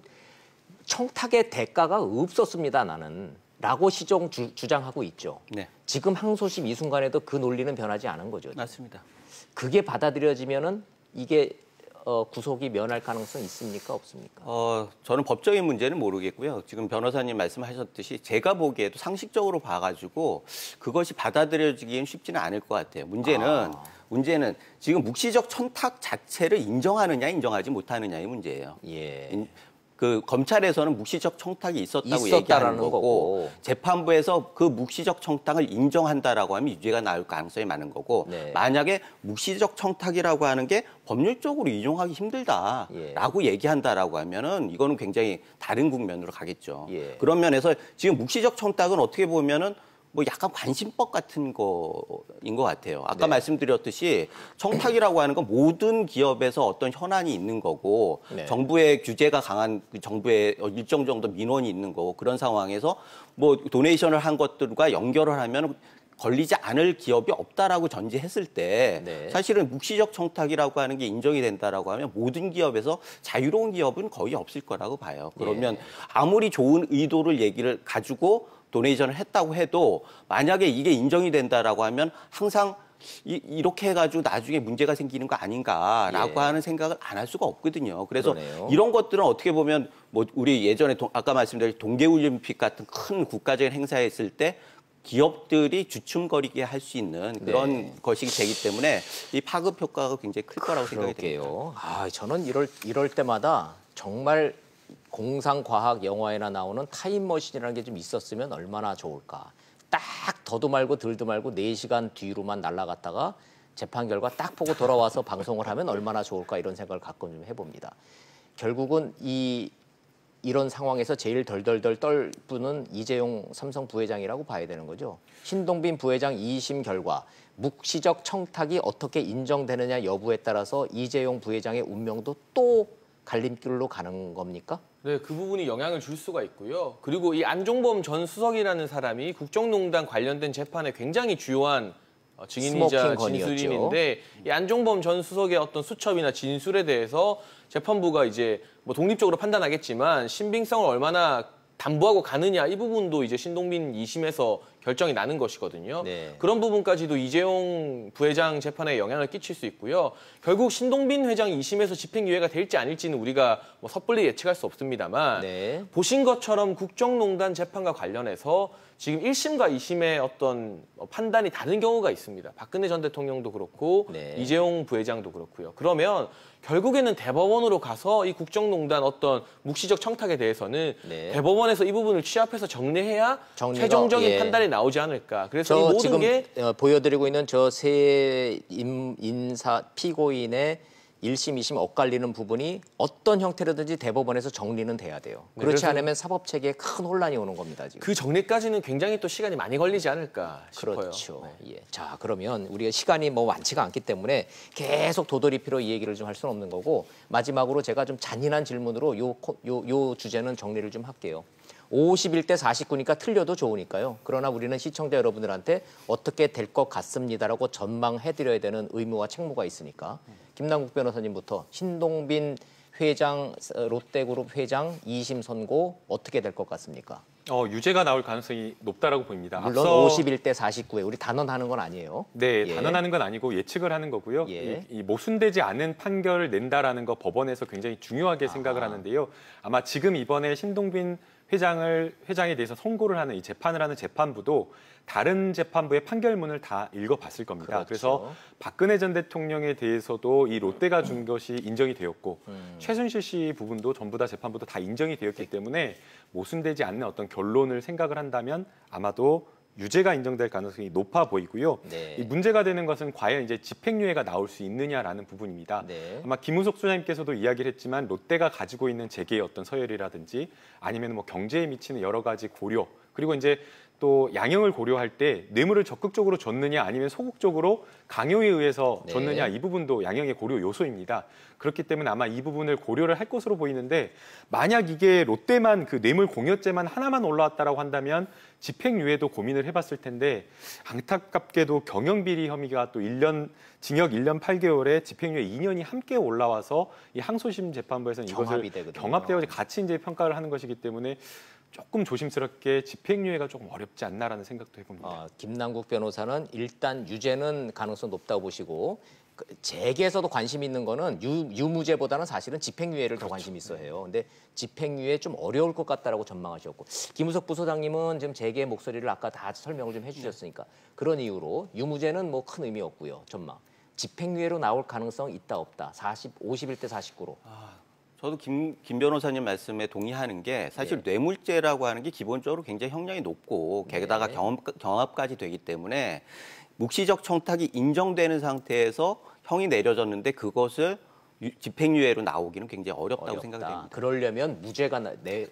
청탁의 대가가 없었습니다, 나는. 라고 주장하고 있죠. 네. 지금 항소심 이 순간에도 그 논리는 변하지 않은 거죠. 맞습니다. 그게 받아들여지면은 이게 구속이 면할 가능성이 있습니까, 없습니까? 저는 법적인 문제는 모르겠고요. 지금 변호사님 말씀하셨듯이 제가 보기에도 상식적으로 봐가지고 그것이 받아들여지기엔 쉽지는 않을 것 같아요. 문제는 지금 묵시적 청탁 자체를 인정하느냐 인정하지 못하느냐의 문제예요. 예. 그 검찰에서는 묵시적 청탁이 있었다고 얘기하는 거고 재판부에서 그 묵시적 청탁을 인정한다라고 하면 유죄가 나올 가능성이 많은 거고 네. 만약에 묵시적 청탁이라고 하는 게 법률적으로 인정하기 힘들다라고 얘기한다라고 하면은 이거는 굉장히 다른 국면으로 가겠죠. 예. 그런 면에서 지금 묵시적 청탁은 어떻게 보면은 뭐 약간 관심법 같은 거인 것 같아요. 아까 말씀드렸듯이 청탁이라고 하는 건 모든 기업에서 어떤 현안이 있는 거고 정부의 규제가 강한 정부의 일정 정도 민원이 있는 거고 그런 상황에서 뭐 도네이션을 한 것들과 연결을 하면 걸리지 않을 기업이 없다라고 전제했을 때 사실은 묵시적 청탁이라고 하는 게 인정이 된다라고 하면 모든 기업에서 자유로운 기업은 거의 없을 거라고 봐요. 그러면 아무리 좋은 의도를 얘기를 가지고 도네이션을 했다고 해도 만약에 이게 인정이 된다라고 하면 항상 이렇게 해가지고 나중에 문제가 생기는 거 아닌가라고 하는 생각을 안 할 수가 없거든요. 그래서 이런 것들은 어떻게 보면 뭐 우리 예전에 아까 말씀드린 동계올림픽 같은 큰 국가적인 행사에 있을 때 기업들이 주춤거리게 할 수 있는 그런 것이 되기 때문에 이 파급 효과가 굉장히 클 거라고 생각이 됩니다. 저는 이럴 때마다 정말 공상과학 영화에나 나오는 타임머신이라는 게 좀 있었으면 얼마나 좋을까. 딱 더도 말고 덜도 말고 4시간 뒤로만 날아갔다가 재판 결과 딱 보고 돌아와서 방송을 하면 얼마나 좋을까 이런 생각을 가끔 좀 해봅니다. 결국은 이런 상황에서 제일 덜덜덜 떨 분은 이재용 삼성 부회장이라고 봐야 되는 거죠. 신동빈 부회장 2심 결과 묵시적 청탁이 어떻게 인정되느냐 여부에 따라서 이재용 부회장의 운명도 또 갈림길로 가는 겁니까? 네, 그 부분이 영향을 줄 수가 있고요. 그리고 이 안종범 전 수석이라는 사람이 국정농단 관련된 재판에 굉장히 주요한 증인이자 진술인인데 이 안종범 전 수석의 어떤 수첩이나 진술에 대해서 재판부가 이제 뭐 독립적으로 판단하겠지만 신빙성을 얼마나 담보하고 가느냐 이 부분도 이제 신동빈 2심에서 결정이 나는 것이거든요. 그런 부분까지도 이재용 부회장 재판에 영향을 끼칠 수 있고요. 결국 신동빈 회장 2심에서 집행유예가 될지 아닐지는 우리가 뭐 섣불리 예측할 수 없습니다만 보신 것처럼 국정농단 재판과 관련해서 지금 1심과 2심의 어떤 판단이 다른 경우가 있습니다. 박근혜 전 대통령도 그렇고 이재용 부회장도 그렇고요. 그러면 결국에는 대법원으로 가서 이 국정농단 어떤 묵시적 청탁에 대해서는 대법원에서 이 부분을 취합해서 정리해야 최종적인 판단이 나오지 않을까. 그래서 이 모든 지금 게 보여드리고 있는 저 세 인사 피고인의 1심, 2심 엇갈리는 부분이 어떤 형태로든지 대법원에서 정리는 돼야 돼요. 그렇지 않으면 사법체계에 큰 혼란이 오는 겁니다. 지금. 그 정리까지는 굉장히 또 시간이 많이 걸리지 않을까 싶어요. 그렇죠. 자, 그러면 우리가 시간이 뭐 많지가 않기 때문에 계속 도돌이피로 이 얘기를 좀 할 수는 없는 거고 마지막으로 제가 좀 잔인한 질문으로 요 주제는 정리를 좀 할게요. 51대 49니까 틀려도 좋으니까요. 그러나 우리는 시청자 여러분들한테 어떻게 될 것 같습니다라고 전망해드려야 되는 의무와 책무가 있으니까 김남국 변호사님부터 신동빈 회장, 롯데그룹 회장 2심 선고 어떻게 될 것 같습니까? 유죄가 나올 가능성이 높다라고 보입니다. 물론 앞서 51대 49에 우리 단언하는 건 아니에요. 네, 예. 단언하는 건 아니고 예측을 하는 거고요. 예. 이 모순되지 않은 판결을 낸다라는 거 법원에서 굉장히 중요하게 생각을 하는데요. 아마 지금 이번에 신동빈 회장에 대해서 선고를 하는 이 재판을 하는 재판부도 다른 재판부의 판결문을 다 읽어봤을 겁니다. 그렇죠. 그래서 박근혜 전 대통령에 대해서도 이 롯데가 준 것이 인정이 되었고 최순실 씨 부분도 전부 다 재판부도 다 인정이 되었기 때문에 모순되지 않는 어떤 결론을 생각을 한다면 아마도 유죄가 인정될 가능성이 높아 보이고요. 네. 이 문제가 되는 것은 과연 이제 집행유예가 나올 수 있느냐라는 부분입니다. 네. 아마 김우석 소장님께서도 이야기를 했지만 롯데가 가지고 있는 재계의 어떤 서열이라든지 아니면 뭐 경제에 미치는 여러 가지 고려 그리고 이제 또 양형을 고려할 때 뇌물을 적극적으로 줬느냐 아니면 소극적으로 강요에 의해서 네. 줬느냐 이 부분도 양형의 고려 요소입니다. 그렇기 때문에 아마 이 부분을 고려를 할 것으로 보이는데 만약 이게 롯데만 그 뇌물 공여죄만 하나만 올라왔다라고 한다면 집행유예도 고민을 해봤을 텐데 안타깝게도 경영비리 혐의가 또 징역 1년 8개월에 집행유예 2년이 함께 올라와서 이 항소심 재판부에서는 이것을 경합되어 같이 이제 평가를 하는 것이기 때문에 조금 조심스럽게 집행유예가 조금 어렵지 않나라는 생각도 해봅니다. 김남국 변호사는 일단 유죄는 가능성 높다고 보시고 재계에서도 관심 있는 거는 유무죄보다는 사실은 집행유예를 더 관심 있어 해요. 근데 집행유예 좀 어려울 것 같다라고 전망하셨고 김우석 부소장님은 지금 재계의 목소리를 아까 다 설명을 좀 해주셨으니까 그런 이유로 유무죄는 뭐 큰 의미 없고요. 전망. 집행유예로 나올 가능성 있다 없다. 51대 49로. 저도 김 변호사님 말씀에 동의하는 게 사실 뇌물죄라고 하는 게 기본적으로 굉장히 형량이 높고 게다가 경합까지 되기 때문에 묵시적 청탁이 인정되는 상태에서 형이 내려졌는데 그것을 집행유예로 나오기는 굉장히 어렵다고 생각이 됩니다. 그러려면 무죄가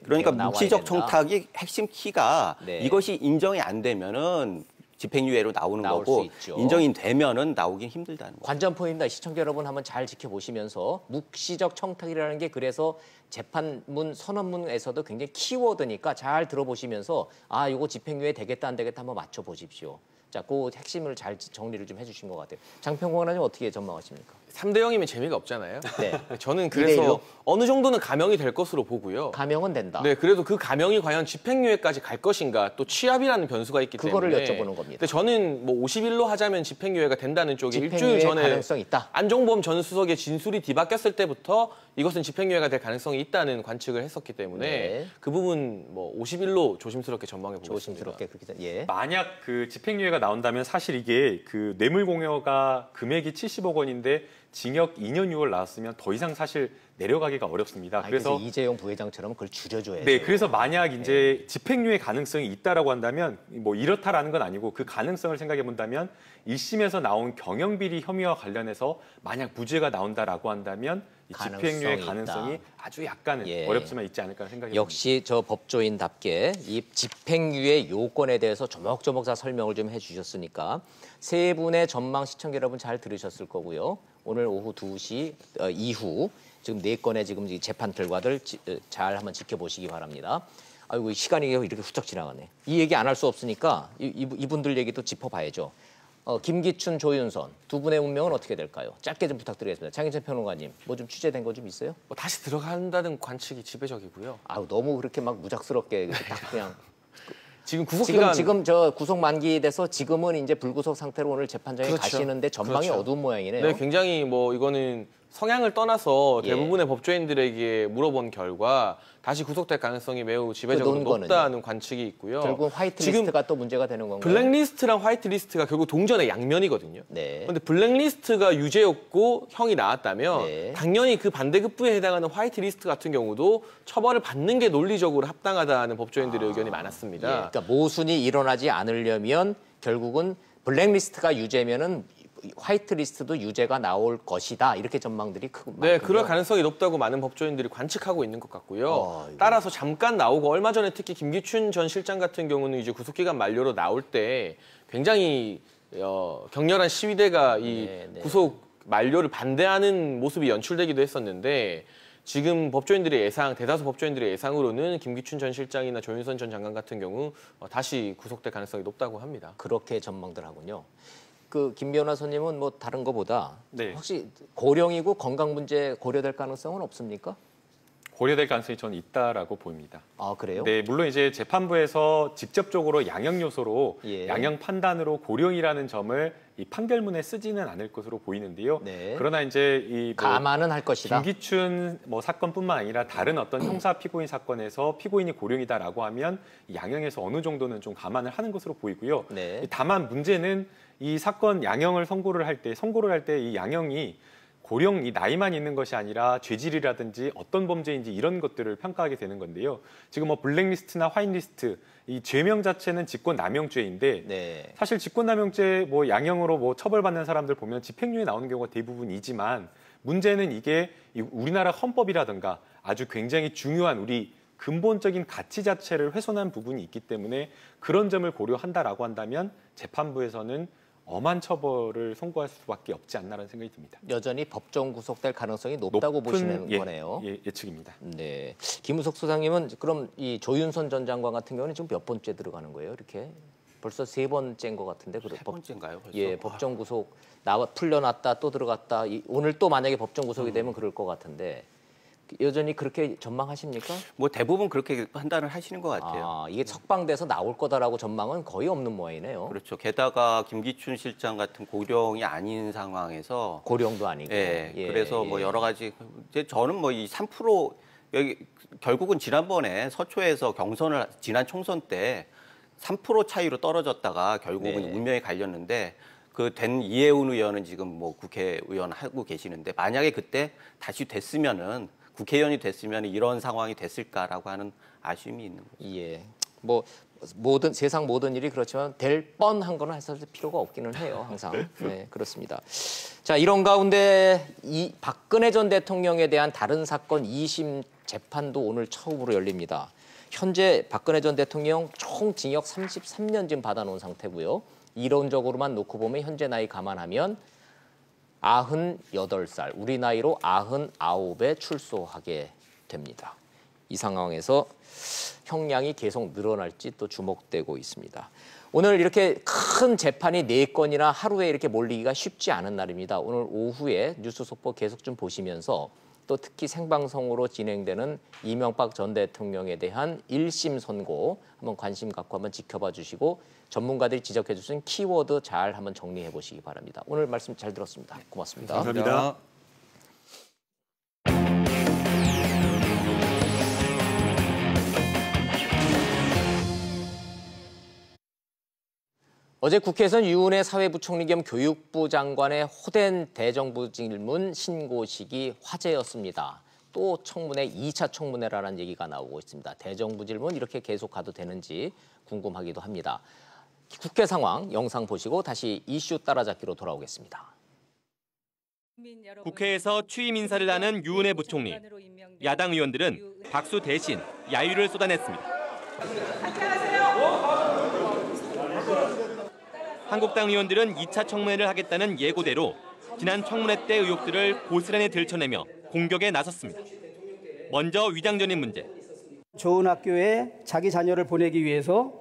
그러니까 나와야 묵시적 된다. 청탁이 핵심 키가 이것이 인정이 안 되면은 집행유예로 나오는 나올 거고 수 있죠. 인정이 되면은 나오긴 힘들다는 거죠. 관전포인트입니다. 시청자 여러분 한번 잘 지켜보시면서 묵시적 청탁이라는 게 그래서 재판문 선언문에서도 굉장히 키워드니까 잘 들어보시면서 이거 집행유예 되겠다 안 되겠다 한번 맞춰보십시오. 자, 그 핵심을 잘 정리를 좀 해주신 것 같아요. 장평공 원장님 어떻게 전망하십니까? 3대 0이면 재미가 없잖아요. 네. 저는 2대1로? 그래서 어느 정도는 감형이 될 것으로 보고요. 감형은 된다. 네, 그래도 그 감형이 과연 집행유예까지 갈 것인가, 또 취합이라는 변수가 있기 그거를 때문에 여쭤보는 겁니다. 근데 저는 뭐 50일로 하자면 집행유예가 된다는 쪽에 일주일 집행유예 전에 가능성 있다. 안종범 전 수석의 진술이 뒤바뀌었을 때부터 이것은 집행유예가 될 가능성이 있다는 관측을 했었기 때문에 네. 그 부분 뭐 50일로 조심스럽게 전망해 보겠습니다. 조심스럽게 그렇게 예. 만약 그 집행유예가 나온다면 사실 이게 그 뇌물 공여가 금액이 70억 원인데 징역 2년 6월 나왔으면 더 이상 사실 내려가기가 어렵습니다. 그래서 이재용 부회장처럼 그걸 줄여줘야죠. 네, 그래서 만약 이제 집행유예 가능성이 있다라고 한다면 뭐 이렇다라는 건 아니고 그 가능성을 생각해 본다면 1심에서 나온 경영비리 혐의와 관련해서 만약 무죄가 나온다라고 한다면 이 집행유예 가능성이 아주 약간은 어렵지만 있지 않을까 생각이 듭니다. 역시 저 법조인답게 이 집행유예 요건에 대해서 조목조목 다 설명을 좀 해주셨으니까 세 분의 전망 시청자 여러분 잘 들으셨을 거고요. 오늘 오후 2시 이후 지금 4건의 지금 재판 결과들 잘 한번 지켜보시기 바랍니다. 아이고 시간이 이렇게 훌쩍 지나가네. 이 얘기 안 할 수 없으니까 이분들 얘기도 짚어봐야죠. 김기춘, 조윤선 두 분의 운명은 어떻게 될까요? 짧게 좀 부탁드리겠습니다. 장인철 평론가님, 뭐 좀 취재된 거 좀 있어요? 뭐 다시 들어간다는 관측이 지배적이고요. 너무 그렇게 막 무작스럽게 딱 그냥 지금 구속 기간 지금 저 구속 만기돼서 지금은 이제 불구속 상태로 오늘 재판장에 가시는데 전망이 어두운 모양이네요. 네, 굉장히 뭐 이거는 성향을 떠나서 대부분의 법조인들에게 물어본 결과 다시 구속될 가능성이 매우 지배적으로 높다는 관측이 있고요. 결국 화이트리스트가 또 문제가 되는 건가요? 블랙리스트랑 화이트리스트가 결국 동전의 양면이거든요. 네. 그런데 블랙리스트가 유죄였고 형이 나왔다면 당연히 그 반대급부에 해당하는 화이트리스트 같은 경우도 처벌을 받는 게 논리적으로 합당하다는 법조인들의 의견이 많았습니다. 그러니까 모순이 일어나지 않으려면 결국은 블랙리스트가 유죄면은 화이트리스트도 유죄가 나올 것이다. 이렇게 전망들이 크고 네, 그럴 가능성이 높다고 많은 법조인들이 관측하고 있는 것 같고요. 따라서 잠깐 나오고 얼마 전에 특히 김기춘 전 실장 같은 경우는 이제 구속기간 만료로 나올 때 굉장히 격렬한 시위대가 이 구속 만료를 반대하는 모습이 연출되기도 했었는데 지금 법조인들의 예상, 대다수 법조인들의 예상으로는 김기춘 전 실장이나 조윤선 전 장관 같은 경우 다시 구속될 가능성이 높다고 합니다. 그렇게 전망들 하군요. 김 변호사님은 뭐 다른 거보다 네. 혹시 고령이고 건강 문제 고려될 가능성은 없습니까? 고려될 가능성이 저는 있다라고 보입니다. 아, 그래요? 네, 물론 이제 재판부에서 직접적으로 양형 요소로 예. 양형 판단으로 고령이라는 점을 이 판결문에 쓰지는 않을 것으로 보이는데요. 네. 그러나 이제 이 감안은 할 것이다. 김기춘 사건뿐만 아니라 다른 어떤 형사 피고인 사건에서 피고인이 고령이다라고 하면 이 양형에서 어느 정도는 좀 감안을 하는 것으로 보이고요. 네. 다만 문제는 이 사건 양형을 선고를 할 때 이 양형이 고령 이 나이만 있는 것이 아니라 죄질이라든지 어떤 범죄인지 이런 것들을 평가하게 되는 건데요. 지금 블랙리스트나 화이트리스트 이 죄명 자체는 직권남용죄인데 네. 사실 직권남용죄 양형으로 처벌받는 사람들 보면 집행유예 나오는 경우가 대부분이지만 문제는 이게 우리나라 헌법이라든가 아주 굉장히 중요한 우리 근본적인 가치 자체를 훼손한 부분이 있기 때문에 그런 점을 고려한다라고 한다면 재판부에서는 엄한 처벌을 선고할 수밖에 없지 않나라는 생각이 듭니다. 여전히 법정 구속될 가능성이 높다고 보시는 거네요. 예측입니다. 네, 김우석 수장님은 그럼 이 조윤선 전 장관 같은 경우는 지금 몇 번째 들어가는 거예요? 이렇게 벌써 3번째인 것 같은데. 세 번째인가요? 벌써? 예, 법정 구속 풀려났다 또 들어갔다. 오늘 또 만약에 법정 구속이 되면 그럴 것 같은데 여전히 그렇게 전망하십니까? 대부분 그렇게 판단을 하시는 것 같아요. 아, 이게 석방돼서 나올 거다라고 전망은 거의 없는 모양이네요. 그렇죠. 게다가 김기춘 실장 같은 고령이 아닌 상황에서 고령도 아니고. 예, 예, 그래서 예. 여러 가지 이제 저는 이 3% 여기 결국은 지난번에 서초에서 경선을 지난 총선 때 3% 차이로 떨어졌다가 결국은 네. 운명에 갈렸는데 그 된 이해운 의원은 지금 국회의원 하고 계시는데 만약에 그때 다시 됐으면은 국회의원이 됐으면 이런 상황이 됐을까라고 하는 아쉬움이 있는 거죠. 예, 세상 모든 일이 그렇지만 될 뻔한 거는 했을 필요가 없기는 해요, 항상. 네, 그렇습니다. 자, 이런 가운데 이 박근혜 전 대통령에 대한 다른 사건 2심 재판도 오늘 처음으로 열립니다. 현재 박근혜 전 대통령 총 징역 33년 지금 받아놓은 상태고요. 이론적으로만 놓고 보면 현재 나이 감안하면 98살, 우리 나이로 99에 출소하게 됩니다. 이 상황에서 형량이 계속 늘어날지 또 주목되고 있습니다. 오늘 이렇게 큰 재판이 4건이나 하루에 이렇게 몰리기가 쉽지 않은 날입니다. 오늘 오후에 뉴스 속보 계속 좀 보시면서 또 특히 생방송으로 진행되는 이명박 전 대통령에 대한 1심 선고 한번 관심 갖고 한번 지켜봐 주시고 전문가들이 지적해 주신 키워드 잘 한번 정리해 보시기 바랍니다. 오늘 말씀 잘 들었습니다. 고맙습니다. 감사합니다. 어제 국회에서는 유은혜 사회부총리 겸 교육부 장관의 호된 대정부 질문 신고식이 화제였습니다. 또 청문회 2차 청문회라는 얘기가 나오고 있습니다. 대정부 질문 이렇게 계속 가도 되는지 궁금하기도 합니다. 국회 상황 영상 보시고 다시 이슈 따라잡기로 돌아오겠습니다. 국회에서 취임 인사를 하는 유은혜 부총리. 야당 의원들은 박수 대신 야유를 쏟아냈습니다. 한국당 의원들은 2차 청문회를 하겠다는 예고대로 지난 청문회 때 의혹들을 고스란히 들춰내며 공격에 나섰습니다. 먼저 위장 전입 문제. 좋은 학교에 자기 자녀를 보내기 위해서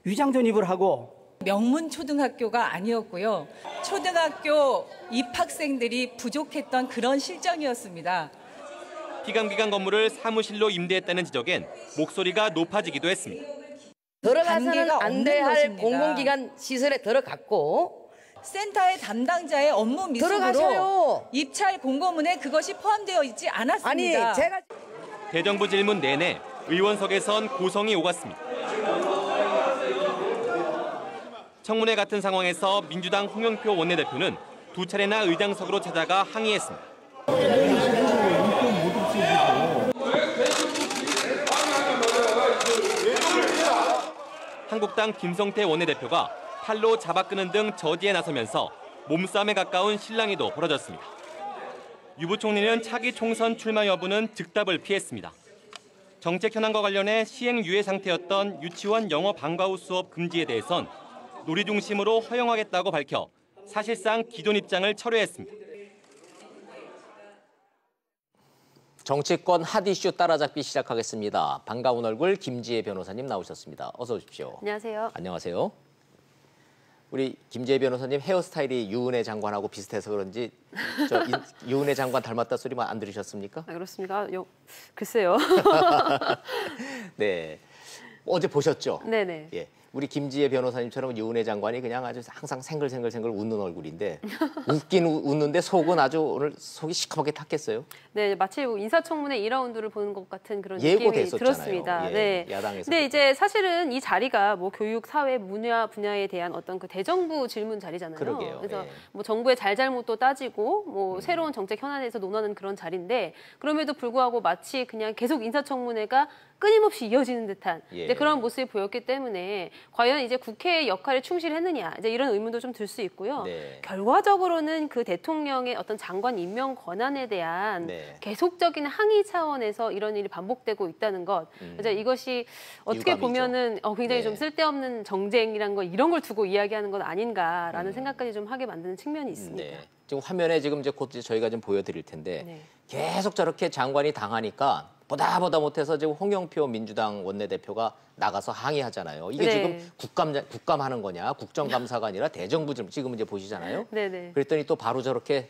위장 전입을 하고 명문 초등학교가 아니었고요. 초등학교 입학생들이 부족했던 그런 실정이었습니다. 피감기관 건물을 사무실로 임대했다는 지적엔 목소리가 높아지기도 했습니다. 들어가서는 안 돼야 할 것입니다. 공공기관 시설에 들어갔고 센터의 담당자의 업무 미숙으로 들어가셔요. 입찰 공고문에 그것이 포함되어 있지 않았습니다. 아니 제가 대정부 질문 내내 의원석에선 고성이 오갔습니다. 청문회 같은 상황에서 민주당 홍영표 원내대표는 2차례나 의장석으로 찾아가 항의했습니다. 한국당 김성태 원내대표가 팔로 잡아끄는 등 저지에 나서면서 몸싸움에 가까운 실랑이도 벌어졌습니다. 유 부총리는 차기 총선 출마 여부는 즉답을 피했습니다. 정책 현안과 관련해 시행 유예 상태였던 유치원 영어 방과 후 수업 금지에 대해선 놀이 중심으로 허용하겠다고 밝혀 사실상 기존 입장을 철회했습니다. 정치권 핫 이슈 따라잡기 시작하겠습니다. 반가운 얼굴 김지혜 변호사님 나오셨습니다. 어서 오십시오. 안녕하세요. 안녕하세요. 우리 김재희 변호사님 헤어스타일이 유은혜 장관하고 비슷해서 그런지 유은혜 장관 닮았다 소리만 안 들으셨습니까? 아, 그렇습니까? 글쎄요. 네. 어제 보셨죠? 네네. 예. 우리 김지혜 변호사님처럼 유은혜 장관이 그냥 아주 항상 생글생글 웃는 얼굴인데 웃긴 웃는데 속은 아주 오늘 속이 시커멓게 탔겠어요. 네, 마치 인사청문회 2라운드를 보는 것 같은 그런 느낌이 예고됐었잖아요. 들었습니다. 예, 네. 야당에서. 근데 이제 사실은 이 자리가 뭐 교육, 사회, 문화 분야에 대한 어떤 그 대정부 질문 자리잖아요. 그러게요. 그래서 예. 뭐 정부의 잘잘못도 따지고 뭐 새로운 정책 현안에서 논하는 그런 자리인데 그럼에도 불구하고 마치 그냥 계속 인사청문회가 끊임없이 이어지는 듯한 예. 이제 그런 모습이 보였기 때문에 과연 이제 국회의 역할에 충실했느냐 이제 이런 의문도 좀 들 수 있고요. 네. 결과적으로는 그 대통령의 어떤 장관 임명 권한에 대한 네. 계속적인 항의 차원에서 이런 일이 반복되고 있다는 것. 그래서 이것이 어떻게 유감이죠. 보면은 굉장히 네. 좀 쓸데없는 정쟁이란 거 이런 걸 두고 이야기하는 건 아닌가라는 생각까지 좀 하게 만드는 측면이 있습니다. 네. 지금 화면에 지금 이제 곧 저희가 좀 보여드릴 텐데 네. 계속 저렇게 장관이 당하니까 보다 못해서 지금 홍영표 민주당 원내대표가 나가서 항의하잖아요. 이게 네. 지금 국감하는 거냐, 국정감사가 아니라 대정부 지금 이제 보시잖아요. 네네. 그랬더니 또 바로 저렇게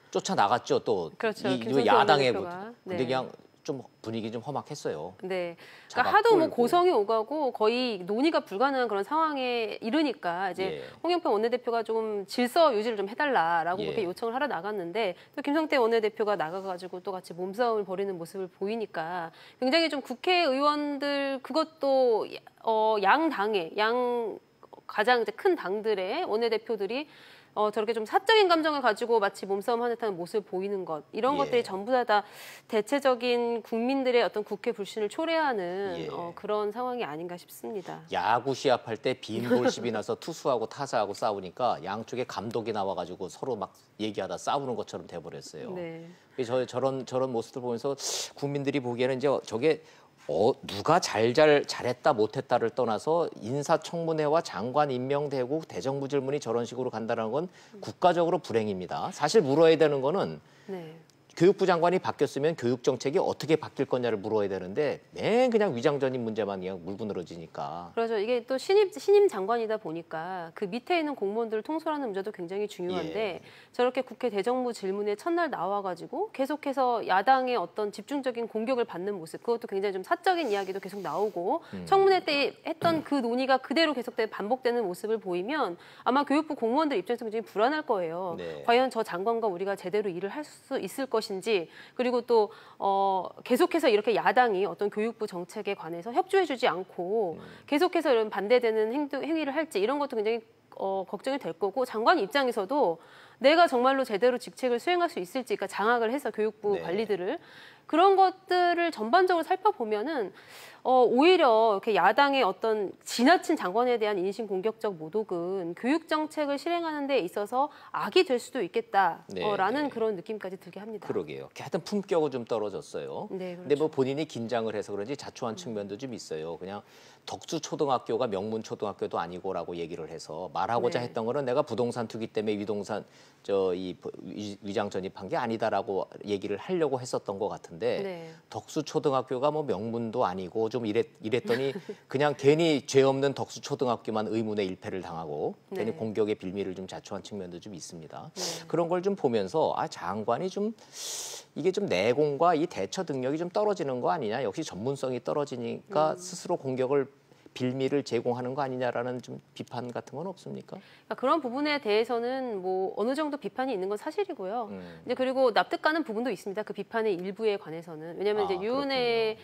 쫓아 나갔죠. 또 그렇죠. 이 김성태 야당의 원내대표가. 근데 네. 그냥 좀 분위기 좀 험악했어요. 네. 잡아 그러니까 하도 뭐 끌고. 고성이 오가고 거의 논의가 불가능한 그런 상황에 이르니까 이제 예. 홍영표 원내대표가 좀 질서 유지를 좀 해달라라고 예. 그렇게 요청을 하러 나갔는데 또 김성태 원내대표가 나가가지고 또 같이 몸싸움을 벌이는 모습을 보이니까 굉장히 좀 국회의원들 그것도 양당의 가장 이제 큰 당들의 원내대표들이 저렇게 좀 사적인 감정을 가지고 마치 몸싸움하는 듯한 모습을 보이는 것 이런 예. 것들이 전부 다 대체적인 국민들의 어떤 국회 불신을 초래하는 예. 그런 상황이 아닌가 싶습니다. 야구 시합할 때 빈볼십이 나서 투수하고 타자하고 싸우니까 양쪽에 감독이 나와가지고 서로 막 얘기하다 싸우는 것처럼 돼버렸어요. 네. 저런 모습들 보면서 국민들이 보기에는 이제 저게 누가 잘했다 못했다를 떠나서 인사청문회와 장관 임명되고 대정부 질문이 저런 식으로 간다는 건 국가적으로 불행입니다. 사실 물어야 되는 거는 네. 교육부 장관이 바뀌었으면 교육 정책이 어떻게 바뀔 거냐를 물어야 되는데 맨 그냥 위장전입 문제만 그냥 물고 늘어지니까. 그렇죠. 이게 또 신임 장관이다 보니까 그 밑에 있는 공무원들을 통솔하는 문제도 굉장히 중요한데 예. 저렇게 국회 대정부 질문에 첫날 나와가지고 계속해서 야당의 어떤 집중적인 공격을 받는 모습 그것도 굉장히 좀 사적인 이야기도 계속 나오고 청문회 때 했던 그 논의가 그대로 계속되고 반복되는 모습을 보이면 아마 교육부 공무원들 입장에서 굉장히 불안할 거예요. 네. 과연 저 장관과 우리가 제대로 일을 할 수 있을 것인지 그리고 또 계속해서 이렇게 야당이 어떤 교육부 정책에 관해서 협조해주지 않고 계속해서 이런 반대되는 행위를 할지 이런 것도 굉장히 걱정이 될 거고 장관 입장에서도 내가 정말로 제대로 직책을 수행할 수 있을지 그러니까 장악을 해서 교육부 네. 관리들을 그런 것들을 전반적으로 살펴보면은 오히려 이렇게 야당의 어떤 지나친 장관에 대한 인신 공격적 모독은 교육 정책을 실행하는 데 있어서 악이 될 수도 있겠다라는 네. 그런 느낌까지 들게 합니다. 그러게요. 하여튼 품격은 좀 떨어졌어요. 네, 그렇죠. 근데 뭐 본인이 긴장을 해서 그런지 자초한 측면도 좀 있어요. 그냥 덕수 초등학교가 명문 초등학교도 아니고라고 얘기를 해서 말하고자 네. 했던 거는 내가 부동산 투기 때문에 위장 전입한 게 아니다라고 얘기를 하려고 했었던 것 같은데 네. 덕수 초등학교가 뭐 명문도 아니고 좀 이랬더니 그냥 괜히 죄 없는 덕수 초등학교만 의문의 일패를 당하고 괜히 네. 공격의 빌미를 좀 자초한 측면도 좀 있습니다. 네. 그런 걸 좀 보면서 장관이 좀 이게 좀 내공과 이 대처 능력이 좀 떨어지는 거 아니냐. 역시 전문성이 떨어지니까 스스로 공격을 빌미를 제공하는 거 아니냐라는 좀 비판 같은 건 없습니까? 그러니까 그런 부분에 대해서는 뭐 어느 정도 비판이 있는 건 사실이고요. 이제 그리고 납득가는 부분도 있습니다. 그 비판의 일부에 관해서는 왜냐하면 이제 유은혜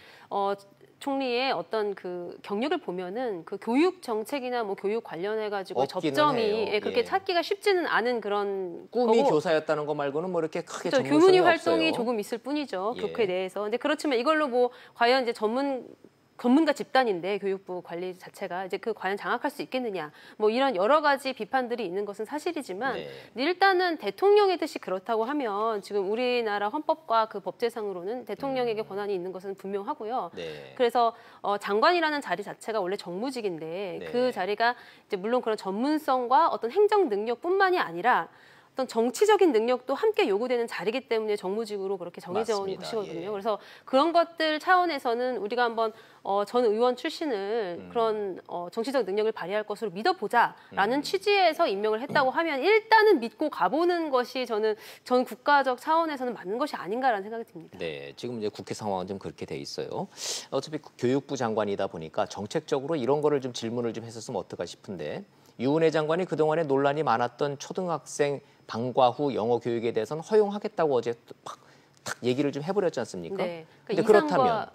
총리의 어떤 그 경력을 보면은 그 교육 정책이나 뭐 교육 관련해 가지고 없기는 접점이 해요. 그렇게 예. 찾기가 쉽지는 않은 그런 꿈이 거고. 교사였다는 거 말고는 뭐 이렇게 크게 그렇죠. 전문성이 교문의 없어요. 활동이 조금 있을 뿐이죠. 예. 교회 내에서. 근데 그렇지만 이걸로 뭐 과연 이제 전문가 집단인데 교육부 관리 자체가 이제 그 과연 장악할 수 있겠느냐 뭐 이런 여러 가지 비판들이 있는 것은 사실이지만 네. 일단은 대통령의 뜻이 그렇다고 하면 지금 우리나라 헌법과 그 법제상으로는 대통령에게 권한이 있는 것은 분명하고요. 네. 그래서 장관이라는 자리 자체가 원래 정무직인데 네. 그 자리가 이제 물론 그런 전문성과 어떤 행정 능력뿐만이 아니라 어떤 정치적인 능력도 함께 요구되는 자리이기 때문에 정무직으로 그렇게 정해져 온 맞습니다. 것이거든요. 예. 그래서 그런 것들 차원에서는 우리가 한번 전 의원 출신을 그런 정치적 능력을 발휘할 것으로 믿어보자라는 취지에서 임명을 했다고 하면 일단은 믿고 가보는 것이 전 국가적 차원에서는 맞는 것이 아닌가라는 생각이 듭니다. 네, 지금 이제 국회 상황은 좀 그렇게 돼 있어요. 어차피 교육부 장관이다 보니까 정책적으로 이런 거를 좀 질문을 좀 했었으면 어떨까 싶은데 유은혜 장관이 그동안에 논란이 많았던 초등학생 방과 후 영어 교육에 대해서는 허용하겠다고 어제 탁 얘기를 좀 해버렸지 않습니까? 네, 근데 그렇다면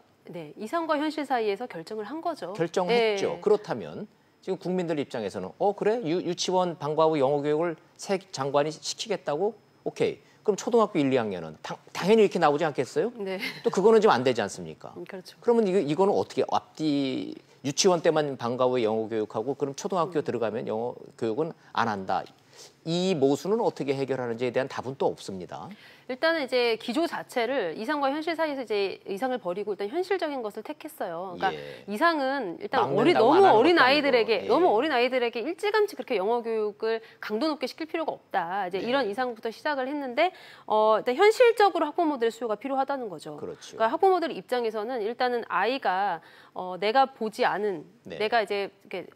이상과 현실 사이에서 결정을 한 거죠. 결정했죠. 네. 그렇다면 지금 국민들 입장에서는 그래 유치원 방과 후 영어 교육을 새 장관이 시키겠다고? 오케이. 그럼 초등학교 1, 2학년은 당연히 이렇게 나오지 않겠어요? 네. 또 그거는 좀 안 되지 않습니까? 그렇죠. 그러면 이거는 어떻게 앞뒤 유치원 때만 방과 후에 영어 교육하고 그럼 초등학교 들어가면 영어 교육은 안 한다. 이 모순은 어떻게 해결하는지에 대한 답은 또 없습니다. 일단은 이제 기조 자체를 이상과 현실 사이에서 이제 이상을 버리고 일단 현실적인 것을 택했어요. 그러니까 이상은 일단 너무 어린 아이들에게 일찌감치 그렇게 영어 교육을 강도 높게 시킬 필요가 없다. 이제 이런 이상부터 시작을 했는데 일단 현실적으로 학부모들의 수요가 필요하다는 거죠. 그렇죠. 그러니까 학부모들 입장에서는 일단은 아이가 내가 보지 않은 내가 이제 이렇게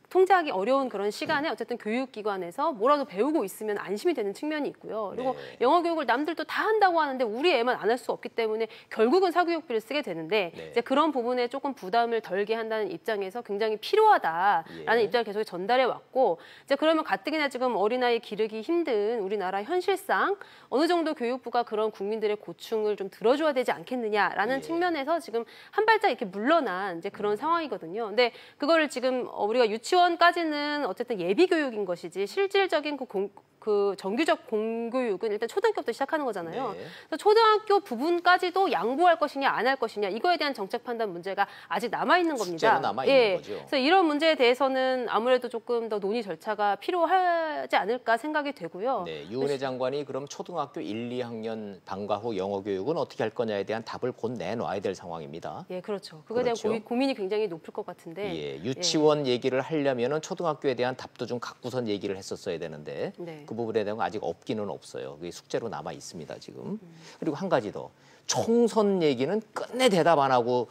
통제하기 어려운 그런 시간에 어쨌든 교육기관에서 뭐라도 배우고 있으면 안심이 되는 측면이 있고요. 그리고 영어 교육을 남들도 다 한다고 하는데 우리 애만 안 할 수 없기 때문에 결국은 사교육비를 쓰게 되는데 이제 그런 부분에 조금 부담을 덜게 한다는 입장에서 굉장히 필요하다라는 입장을 계속 전달해 왔고 이제 그러면 가뜩이나 지금 어린아이 기르기 힘든 우리나라 현실상 어느 정도 교육부가 그런 국민들의 고충을 좀 들어줘야 되지 않겠느냐라는 측면에서 지금 한 발짝 이렇게 물러난 이제 그런 상황이거든요. 근데 그거를 지금 우리가 유치원까지는 어쨌든 예비 교육인 것이지 실질적인 그 정규적 공교육은 일단 초등학교부터 시작하는 거잖아요. 그래서 초등학교 부분까지도 양보할 것이냐 안 할 것이냐 이거에 대한 정책 판단 문제가 아직 남아 있는 겁니다. 숙제로 남아 있는 거죠. 그래서 이런 문제에 대해서는 아무래도 조금 더 논의 절차가 필요하지 않을까 생각이 되고요. 네, 유은혜 장관이 그럼 초등학교 1, 2학년 방과 후 영어 교육은 어떻게 할 거냐에 대한 답을 곧 내놔야 될 상황입니다. 예, 그렇죠. 그거에 대한 고민이 굉장히 높을 것 같은데. 유치원 얘기를 하려면은 초등학교에 대한 답도 좀 갖고선 얘기를 했었어야 되는데 그 부분에 대한 건 아직 없기는 없어요. 그게 숙제로 남아 있습니다, 지금. 그리고 한 가지 더. 총선 얘기는 끝내 대답 안 하고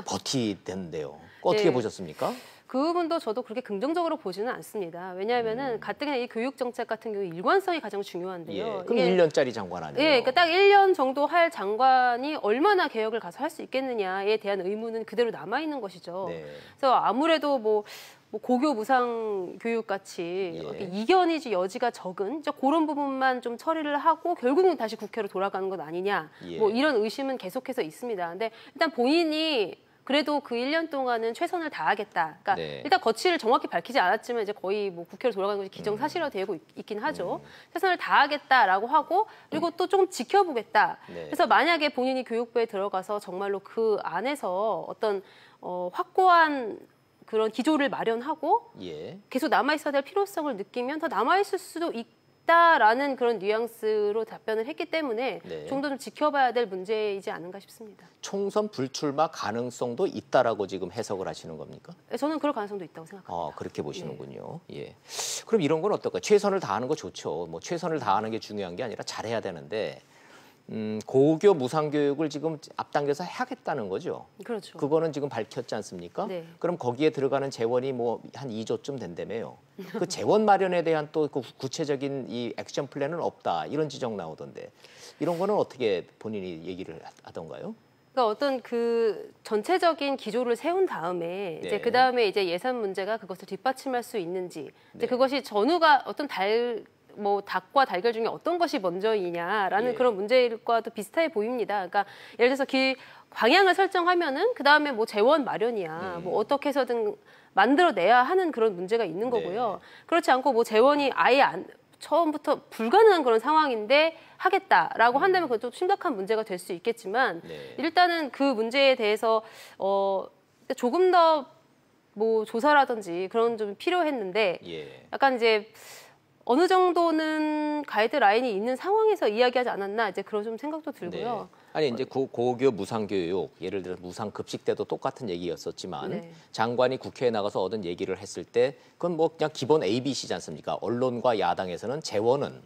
버티던데요. 어떻게 보셨습니까? 그 부분도 저도 그렇게 긍정적으로 보지는 않습니다. 왜냐하면은 가뜩이나 이 교육 정책 같은 경우 일관성이 가장 중요한데요. 그럼 1년짜리 장관 아니에요? 그러니까 딱 1년 정도 할 장관이 얼마나 개혁을 가서 할 수 있겠느냐에 대한 의무는 그대로 남아 있는 것이죠. 그래서 아무래도 뭐 고교 무상 교육 같이 이견이지 여지가 적은 그런 부분만 좀 처리를 하고 결국은 다시 국회로 돌아가는 것 아니냐. 뭐 이런 의심은 계속해서 있습니다. 근데 일단 본인이 그래도 그 1년 동안은 최선을 다하겠다. 그러니까 일단 거취를 정확히 밝히지 않았지만 이제 거의 뭐 국회로 돌아가는 것이 기정사실화되고 있긴 하죠. 최선을 다하겠다라고 하고 그리고 또 좀 지켜보겠다. 그래서 만약에 본인이 교육부에 들어가서 정말로 그 안에서 어떤 확고한 그런 기조를 마련하고 계속 남아있어야 될 필요성을 느끼면 더 남아있을 수도 있다라는 그런 뉘앙스로 답변을 했기 때문에 좀 더 좀 지켜봐야 될 문제이지 않은가 싶습니다. 총선 불출마 가능성도 있다라고 지금 해석을 하시는 겁니까? 저는 그럴 가능성도 있다고 생각합니다. 그렇게 보시는군요. 그럼 이런 건 어떨까요? 최선을 다하는 거 좋죠. 뭐 최선을 다하는 게 중요한 게 아니라 잘해야 되는데 고교 무상교육을 지금 앞당겨서 해야겠다는 거죠. 그렇죠. 그거는 지금 밝혔지 않습니까? 그럼 거기에 들어가는 재원이 뭐 한 2조쯤 된다며요. 그 재원 마련에 대한 또 그 구체적인 이 액션 플랜은 없다. 이런 지적 나오던데 이런 거는 어떻게 본인이 얘기를 하던가요? 그러니까 어떤 그 전체적인 기조를 세운 다음에 이제 그 다음에 이제 예산 문제가 그것을 뒷받침할 수 있는지 이제 그것이 전후가 어떤 닭과 달걀 중에 어떤 것이 먼저이냐라는 그런 문제일과도 비슷해 보입니다. 그러니까 예를 들어서 방향을 설정하면은 그 다음에 뭐 재원 마련이야, 뭐 어떻게 해서든 만들어내야 하는 그런 문제가 있는 거고요. 그렇지 않고 뭐 재원이 아예 처음부터 불가능한 그런 상황인데 하겠다라고 한다면 그건 좀 심각한 문제가 될 수 있겠지만 일단은 그 문제에 대해서 조금 더 뭐 조사라든지 그런 좀 필요했는데 약간 이제 어느 정도는 가이드라인이 있는 상황에서 이야기하지 않았나 이제 그런 좀 생각도 들고요. 아니 이제 고교 무상교육, 예를 들어 무상급식 때도 똑같은 얘기였었지만 네. 장관이 국회에 나가서 얻은 얘기를 했을 때 그건 뭐 그냥 기본 ABC지 않습니까? 언론과 야당에서는 재원은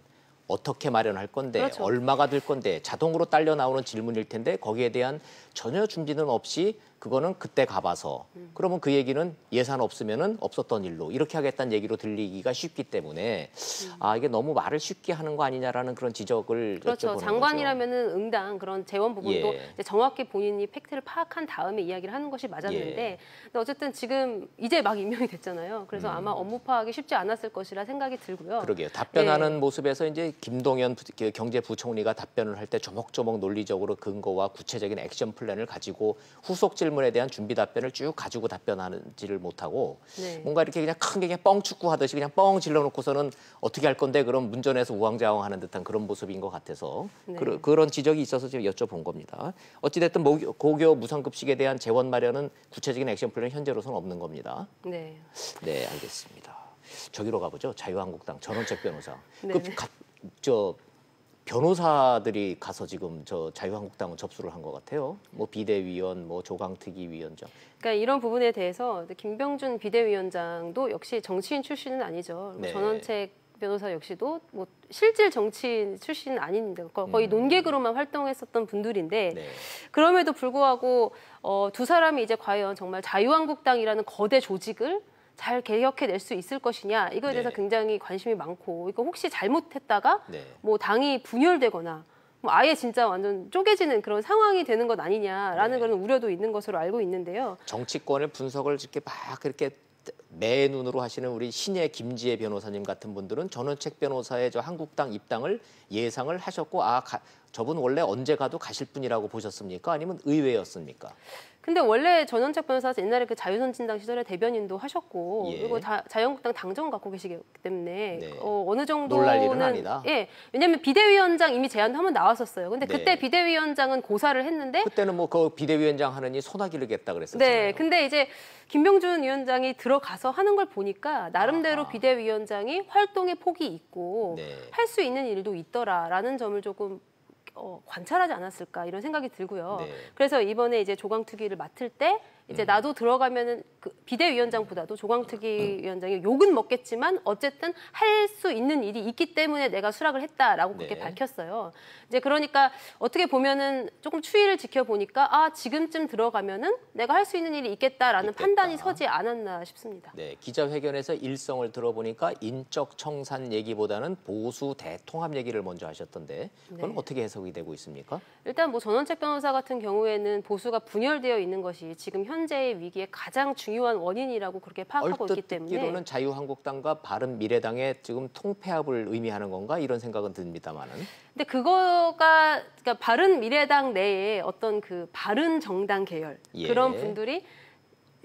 어떻게 마련할 건데 그렇죠. 얼마가 들 건데 자동으로 딸려 나오는 질문일 텐데 거기에 대한 전혀 준비는 없이 그거는 그때 가봐서 그러면 그 얘기는 예산 없으면은 없었던 일로 이렇게 하겠다는 얘기로 들리기가 쉽기 때문에 아 이게 너무 말을 쉽게 하는 거 아니냐라는 그런 지적을 그렇죠. 여쭤보는 장관이라면은 응당 그런 재원 부분도 예. 이제 정확히 본인이 팩트를 파악한 다음에 이야기를 하는 것이 맞았는데 예. 근데 어쨌든 지금 이제 막 임명이 됐잖아요. 그래서 아마 업무 파악이 쉽지 않았을 것이라 생각이 들고요. 그러게요. 답변하는 예. 모습에서 이제 김동연 경제부총리가 답변을 할 때 조목조목 논리적으로 근거와 구체적인 액션 플랜을 가지고 후속 질문에 대한 준비 답변을 쭉 가지고 답변하지를 못하고 네. 뭔가 이렇게 그냥 큰 게 그냥 뻥축구 하듯이 그냥 뻥 질러놓고서는 어떻게 할 건데 그럼 문전에서 우왕좌왕하는 듯한 그런 모습인 것 같아서 네. 그런 지적이 있어서 지금 여쭤본 겁니다. 어찌됐든 고교 무상급식에 대한 재원 마련은 구체적인 액션 플랜은 현재로서는 없는 겁니다. 네. 네, 알겠습니다. 저기로 가보죠. 자유한국당 전원책 변호사. 네. 저 변호사들이 가서 지금 저 자유한국당은 접수를 한 것 같아요. 뭐 비대위원, 뭐 조강특위 위원장. 그러니까 이런 부분에 대해서 김병준 비대위원장도 역시 정치인 출신은 아니죠. 네. 전원책 변호사 역시도 뭐 실질 정치인 출신은 아닌데 거의 논객으로만 활동했었던 분들인데 네. 그럼에도 불구하고 두 사람이 이제 과연 정말 자유한국당이라는 거대 조직을 잘 개혁해낼 수 있을 것이냐 이거에 대해서 네. 굉장히 관심이 많고 이거 혹시 잘못했다가 네. 뭐 당이 분열되거나 뭐 아예 진짜 완전 쪼개지는 그런 상황이 되는 것 아니냐라는 네. 그런 우려도 있는 것으로 알고 있는데요. 정치권의 분석을 이렇게 막 그렇게 매 눈으로 하시는 우리 신예 김지혜 변호사님 같은 분들은 전원책 변호사의 저 한국당 입당을 예상을 하셨고 저분 원래 언제 가도 가실 분이라고 보셨습니까? 아니면 의외였습니까? 근데 원래 전원책 변호사 옛날에 그 자유선진당 시절에 대변인도 하셨고 예. 그리고 자유한국당 당정 갖고 계시기 때문에 네. 어느 놀랄 일은 정도는 아니다. 예, 왜냐하면 비대위원장 이미 제안도 한번 나왔었어요. 근데 네. 그때 비대위원장은 고사를 했는데 그때는 뭐 그 비대위원장 하느니 소나기를 겠다 그랬었잖아요. 네, 근데 이제 김병준 위원장이 들어가서 하는 걸 보니까 나름대로 비대위원장이 활동의 폭이 있고 네. 할 수 있는 일도 있더라라는 점을 조금 관찰하지 않았을까 이런 생각이 들고요. 네. 그래서 이번에 이제 조강특위를 맡을 때 이제 나도 들어가면은 그 비대위원장보다도 조강특위 위원장이 욕은 먹겠지만 어쨌든 할 수 있는 일이 있기 때문에 내가 수락을 했다라고 그렇게 네. 밝혔어요. 이제 그러니까 어떻게 보면은 조금 추이를 지켜보니까 지금쯤 들어가면은 내가 할 수 있는 일이 있겠다라는 판단이 서지 않았나 싶습니다. 네, 기자회견에서 일성을 들어보니까 인적 청산 얘기보다는 보수 대통합 얘기를 먼저 하셨던데 그건 네. 어떻게 해석이 되고 있습니까? 일단 뭐 전원책 변호사 같은 경우에는 보수가 분열되어 있는 것이 지금 현재의 위기의 가장 중요한 원인이라고 그렇게 파악하고 있기 얼뜻 때문에 듣기로는 자유한국당과 바른미래당의 지금 통폐합을 의미하는 건가 이런 생각은 듭니다만은. 근데 그러니까 바른미래당 내에 어떤 그 바른정당 계열 예. 그런 분들이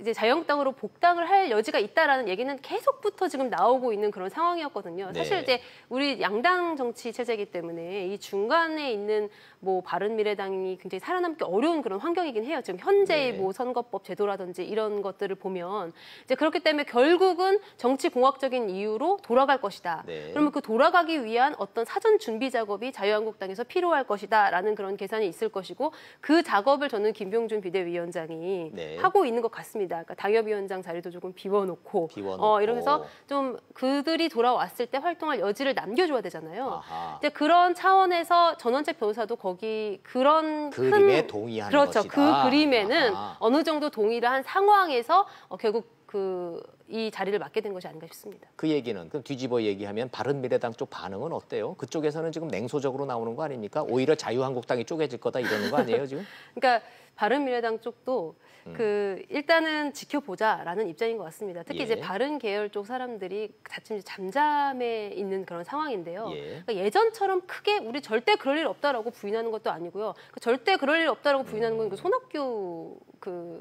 이제 자유한국당으로 복당을 할 여지가 있다라는 얘기는 계속부터 지금 나오고 있는 그런 상황이었거든요. 네. 사실 이제 우리 양당 정치 체제이기 때문에 이 중간에 있는 뭐 바른미래당이 굉장히 살아남기 어려운 그런 환경이긴 해요. 지금 현재의 네. 뭐 선거법 제도라든지 이런 것들을 보면 이제 그렇기 때문에 결국은 정치 공학적인 이유로 돌아갈 것이다. 네. 그러면 그 돌아가기 위한 어떤 사전 준비 작업이 자유한국당에서 필요할 것이다라는 그런 계산이 있을 것이고 그 작업을 저는 김병준 비대위원장이 네. 하고 있는 것 같습니다. 그러니까 당협위원장 자리도 조금 비워놓고, 이러면서 좀 그들이 돌아왔을 때 활동할 여지를 남겨줘야 되잖아요. 아하. 이제 그런 차원에서 전원책 변호사도 거기 그런 그림에 동의하는 그렇죠. 것이다. 그 그림에는 아하. 어느 정도 동의를 한 상황에서 결국 이 자리를 맡게 된 것이 아닌가 싶습니다. 그 얘기는 그럼 뒤집어 얘기하면 바른미래당 쪽 반응은 어때요? 그쪽에서는 지금 냉소적으로 나오는 거 아닙니까? 오히려 자유한국당이 쪼개질 거다 이러는 거 아니에요 지금? 그러니까 바른미래당 쪽도 일단은 지켜보자라는 입장인 것 같습니다. 특히 예. 이제 바른 계열 쪽 사람들이 자칫 잠잠해 있는 그런 상황인데요. 예. 그러니까 예전처럼 크게 우리 절대 그럴 일 없다라고 부인하는 것도 아니고요. 절대 그럴 일 없다라고 부인하는 건 그 손학규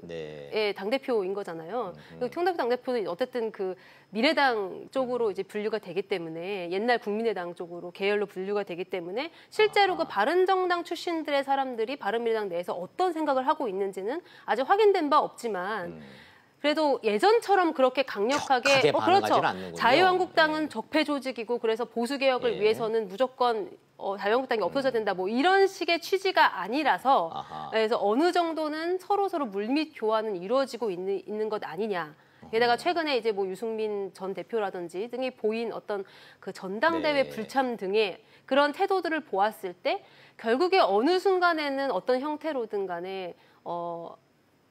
네. 당대표인 거잖아요. 손학규 당대표는 어쨌든 그 미래당 쪽으로 이제 분류가 되기 때문에 옛날 국민의당 쪽으로 계열로 분류가 되기 때문에 실제로 그 바른정당 출신들의 사람들이 바른미래당 내에서 어떤 생각을 하고 있는지는 아직 확인된 바 없지만 그래도 예전처럼 그렇게 강력하게 반응하지는 그렇죠. 않는군요. 자유한국당은 적폐 조직이고 그래서 보수 개혁을 예. 위해서는 무조건 자유한국당이 없어져야 된다 뭐 이런 식의 취지가 아니라서 아하. 그래서 어느 정도는 서로 물밑 교환은 이루어지고 있는 것 아니냐. 게다가 최근에 이제 뭐 유승민 전 대표라든지 등이 보인 어떤 그 전당대회 네. 불참 등의 그런 태도들을 보았을 때 결국에 어느 순간에는 어떤 형태로든 간에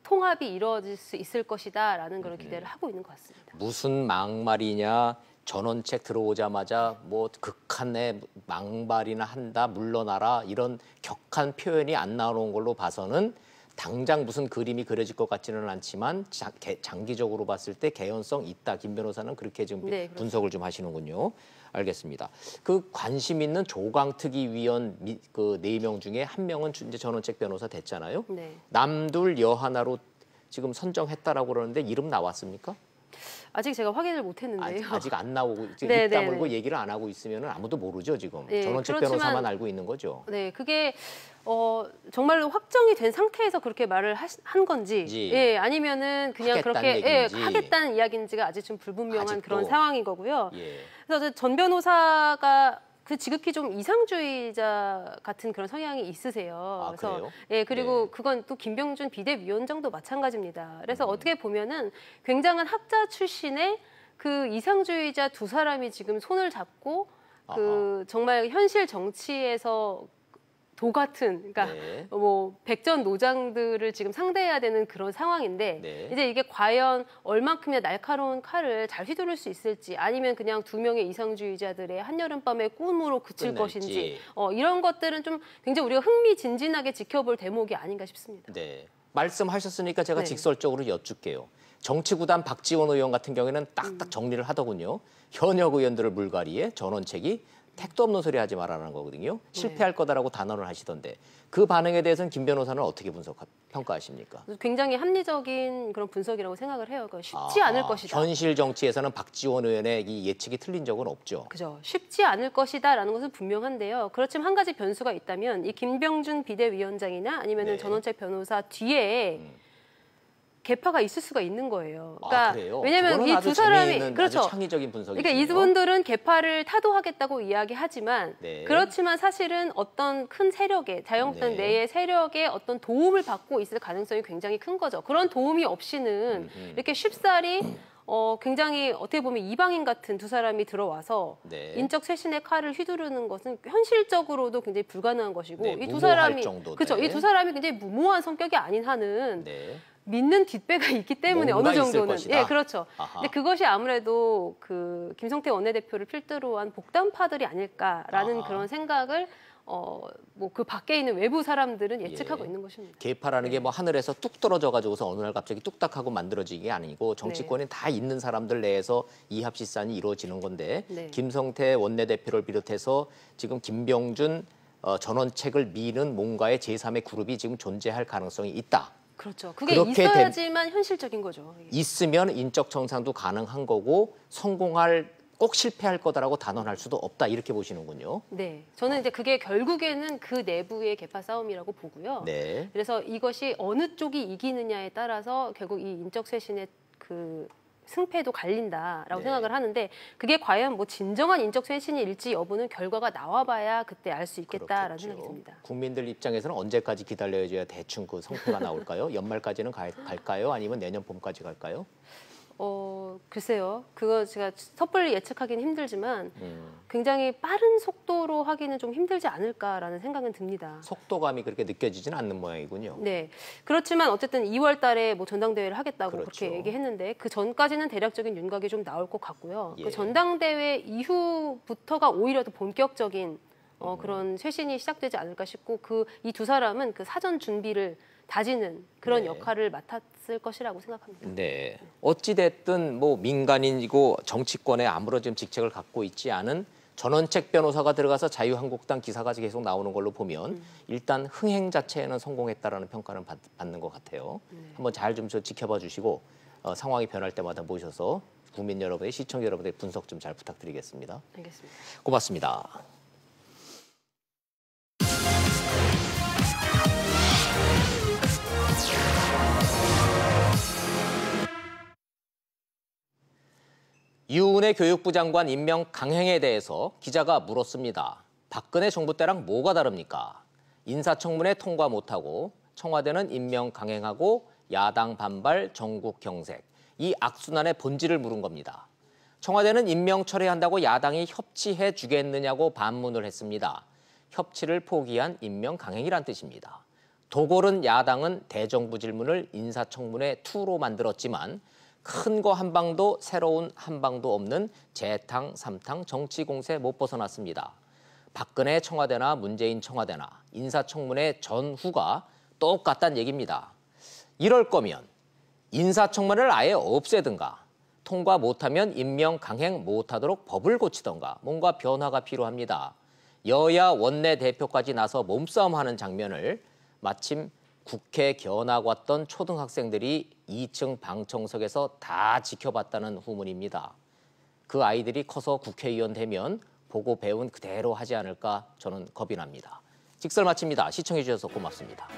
통합이 이루어질 수 있을 것이다라는 그런 기대를 하고 있는 것 같습니다. 무슨 막말이냐. 전원책 들어오자마자 뭐 극한의 막말이나 한다, 물러나라 이런 격한 표현이 안 나오는 걸로 봐서는 당장 무슨 그림이 그려질 것 같지는 않지만 장기적으로 봤을 때 개연성 있다. 김 변호사는 그렇게 지금 네, 분석을 좀 하시는군요. 알겠습니다. 그 관심 있는 조강특위위원 그 4명 중에 1명은 이제 전원책 변호사 됐잖아요. 네. 남둘 여하나로 지금 선정했다라고 그러는데 이름 나왔습니까? 아직 제가 확인을 못했는데요. 아직 안 나오고 지금 네, 입 네, 다물고 네. 얘기를 안 하고 있으면 아무도 모르죠 지금. 네, 전원책 그렇지만- 변호사만 알고 있는 거죠. 네, 그게 정말로 확정이 된 상태에서 그렇게 말을 한 건지, 예, 아니면은 그냥 하겠다는 그렇게 예, 얘기인지. 하겠다는 이야기인지가 아직 좀 불분명한 아직도. 그런 상황인 거고요. 예. 그래서 전 변호사가 그 지극히 좀 이상주의자 같은 그런 성향이 있으세요. 아, 그래서 그래요? 예, 그리고 네. 그건 또 김병준 비대위원장도 마찬가지입니다. 그래서 음. 어떻게 보면은 굉장한 학자 출신의 그 이상주의자 두 사람이 지금 손을 잡고 그 정말 현실 정치에서 도 같은, 그러니까 네. 뭐 백전노장들을 지금 상대해야 되는 그런 상황인데 네. 이제 이게 과연 얼만큼의 날카로운 칼을 잘 휘두를 수 있을지 아니면 그냥 두 명의 이상주의자들의 한여름밤의 꿈으로 그칠 끝날지. 것인지 이런 것들은 좀 굉장히 우리가 흥미진진하게 지켜볼 대목이 아닌가 싶습니다. 네. 말씀하셨으니까 제가 네. 직설적으로 여쭙게요. 정치구단 박지원 의원 같은 경우에는 딱딱 정리를 하더군요. 현역 의원들을 물갈이해 전원책이 택도 없는 소리 하지 말라는 거거든요. 실패할 거다라고 단언을 하시던데 그 반응에 대해서는 김 변호사는 어떻게 평가하십니까? 굉장히 합리적인 그런 분석이라고 생각을 해요. 그러니까 쉽지 않을 것이다. 현실 정치에서는 박지원 의원의 이 예측이 틀린 적은 없죠. 그죠. 쉽지 않을 것이다라는 것은 분명한데요. 그렇지만 한 가지 변수가 있다면 이 김병준 비대위원장이나 아니면은 네. 전원책 변호사 뒤에 개파가 있을 수가 있는 거예요. 그러니까 그래요? 왜냐하면 그거는 이 아주 두 사람이 재미있는, 그렇죠. 아주 창의적인 분석이죠. 그러니까 이분들은 개파를 타도하겠다고 이야기하지만 네. 그렇지만 사실은 어떤 큰 세력의 자유한국당 네. 내의 세력의 어떤 도움을 받고 있을 가능성이 굉장히 큰 거죠. 그런 도움이 없이는 이렇게 쉽사리 굉장히 어떻게 보면 이방인 같은 두 사람이 들어와서 네. 인적 쇄신의 칼을 휘두르는 것은 현실적으로도 굉장히 불가능한 것이고 네, 이 두 무모할 사람이 정도네. 그렇죠. 이 두 사람이 굉장히 무모한 성격이 아닌 한은 네. 믿는 뒷배가 있기 때문에 뭔가 어느 있을 정도는 것이다. 예 그렇죠. 아하. 근데 그것이 아무래도 그 김성태 원내대표를 필두로 한 복단파들이 아닐까라는 아하. 그런 생각을 뭐 그 밖에 있는 외부 사람들은 예측하고 예. 있는 것입니다. 개파라는 게 뭐 하늘에서 뚝 떨어져 가지고서 어느 날 갑자기 뚝딱하고 만들어지는 게 아니고 정치권에 네. 다 있는 사람들 내에서 이합시산이 이루어지는 건데 네. 김성태 원내대표를 비롯해서 지금 김병준 전원책을 미는 뭔가의 제3의 그룹이 지금 존재할 가능성이 있다. 그렇죠. 그게 그렇게 있어야지만 현실적인 거죠. 있으면 인적 정상도 가능한 거고 꼭 실패할 거다라고 단언할 수도 없다 이렇게 보시는군요. 네, 저는 이제 그게 결국에는 그 내부의 개파 싸움이라고 보고요. 네. 그래서 이것이 어느 쪽이 이기느냐에 따라서 결국 이 인적 쇄신의 그 승패도 갈린다라고 네. 생각을 하는데 그게 과연 뭐 진정한 인적 쇄신일지 여부는 결과가 나와봐야 그때 알 수 있겠다라는 그렇겠죠. 생각이 듭니다. 국민들 입장에서는 언제까지 기다려줘야 대충 그 성패가 나올까요? 연말까지는 갈까요? 아니면 내년 봄까지 갈까요? 글쎄요. 그거 제가 섣불리 예측하기는 힘들지만 굉장히 빠른 속도로 하기는 좀 힘들지 않을까라는 생각은 듭니다. 속도감이 그렇게 느껴지지는 않는 모양이군요. 네. 그렇지만 어쨌든 2월 달에 뭐 전당대회를 하겠다고 그렇죠. 그렇게 얘기했는데 그 전까지는 대략적인 윤곽이 좀 나올 것 같고요. 예. 그 전당대회 이후부터가 오히려 더 본격적인 그런 쇄신이 시작되지 않을까 싶고 이 두 사람은 그 사전 준비를 다지는 그런 네. 역할을 맡았을 것이라고 생각합니다. 네. 어찌 됐든 뭐 민간인이고 정치권에 아무런 지금 직책을 갖고 있지 않은 전원책 변호사가 들어가서 자유한국당 기사가 계속 나오는 걸로 보면 일단 흥행 자체에는 성공했다라는 평가는 받는 것 같아요. 한번 잘 좀 지켜봐 주시고 상황이 변할 때마다 모셔서 국민 여러분의 시청자 여러분의 분석 좀 잘 부탁드리겠습니다. 알겠습니다. 고맙습니다. 유은혜 교육부 장관 임명 강행에 대해서 기자가 물었습니다. 박근혜 정부 때랑 뭐가 다릅니까? 인사청문회 통과 못하고 청와대는 임명 강행하고 야당 반발, 전국 경색. 이 악순환의 본질을 물은 겁니다. 청와대는 임명 철회한다고 야당이 협치해 주겠느냐고 반문을 했습니다. 협치를 포기한 임명 강행이란 뜻입니다. 도골은 야당은 대정부 질문을 인사청문회 2로 만들었지만 큰 거 한 방도 새로운 한 방도 없는 재탕, 삼탕 정치 공세 못 벗어났습니다. 박근혜 청와대나 문재인 청와대나 인사청문회 전후가 똑같단 얘기입니다. 이럴 거면 인사청문회를 아예 없애든가 통과 못하면 임명 강행 못하도록 법을 고치던가 뭔가 변화가 필요합니다. 여야 원내대표까지 나서 몸싸움하는 장면을 마침 국회 견학 왔던 초등학생들이 2층 방청석에서 다 지켜봤다는 후문입니다. 그 아이들이 커서 국회의원 되면 보고 배운 그대로 하지 않을까 저는 겁이 납니다. 직설 마칩니다. 시청해 주셔서 고맙습니다.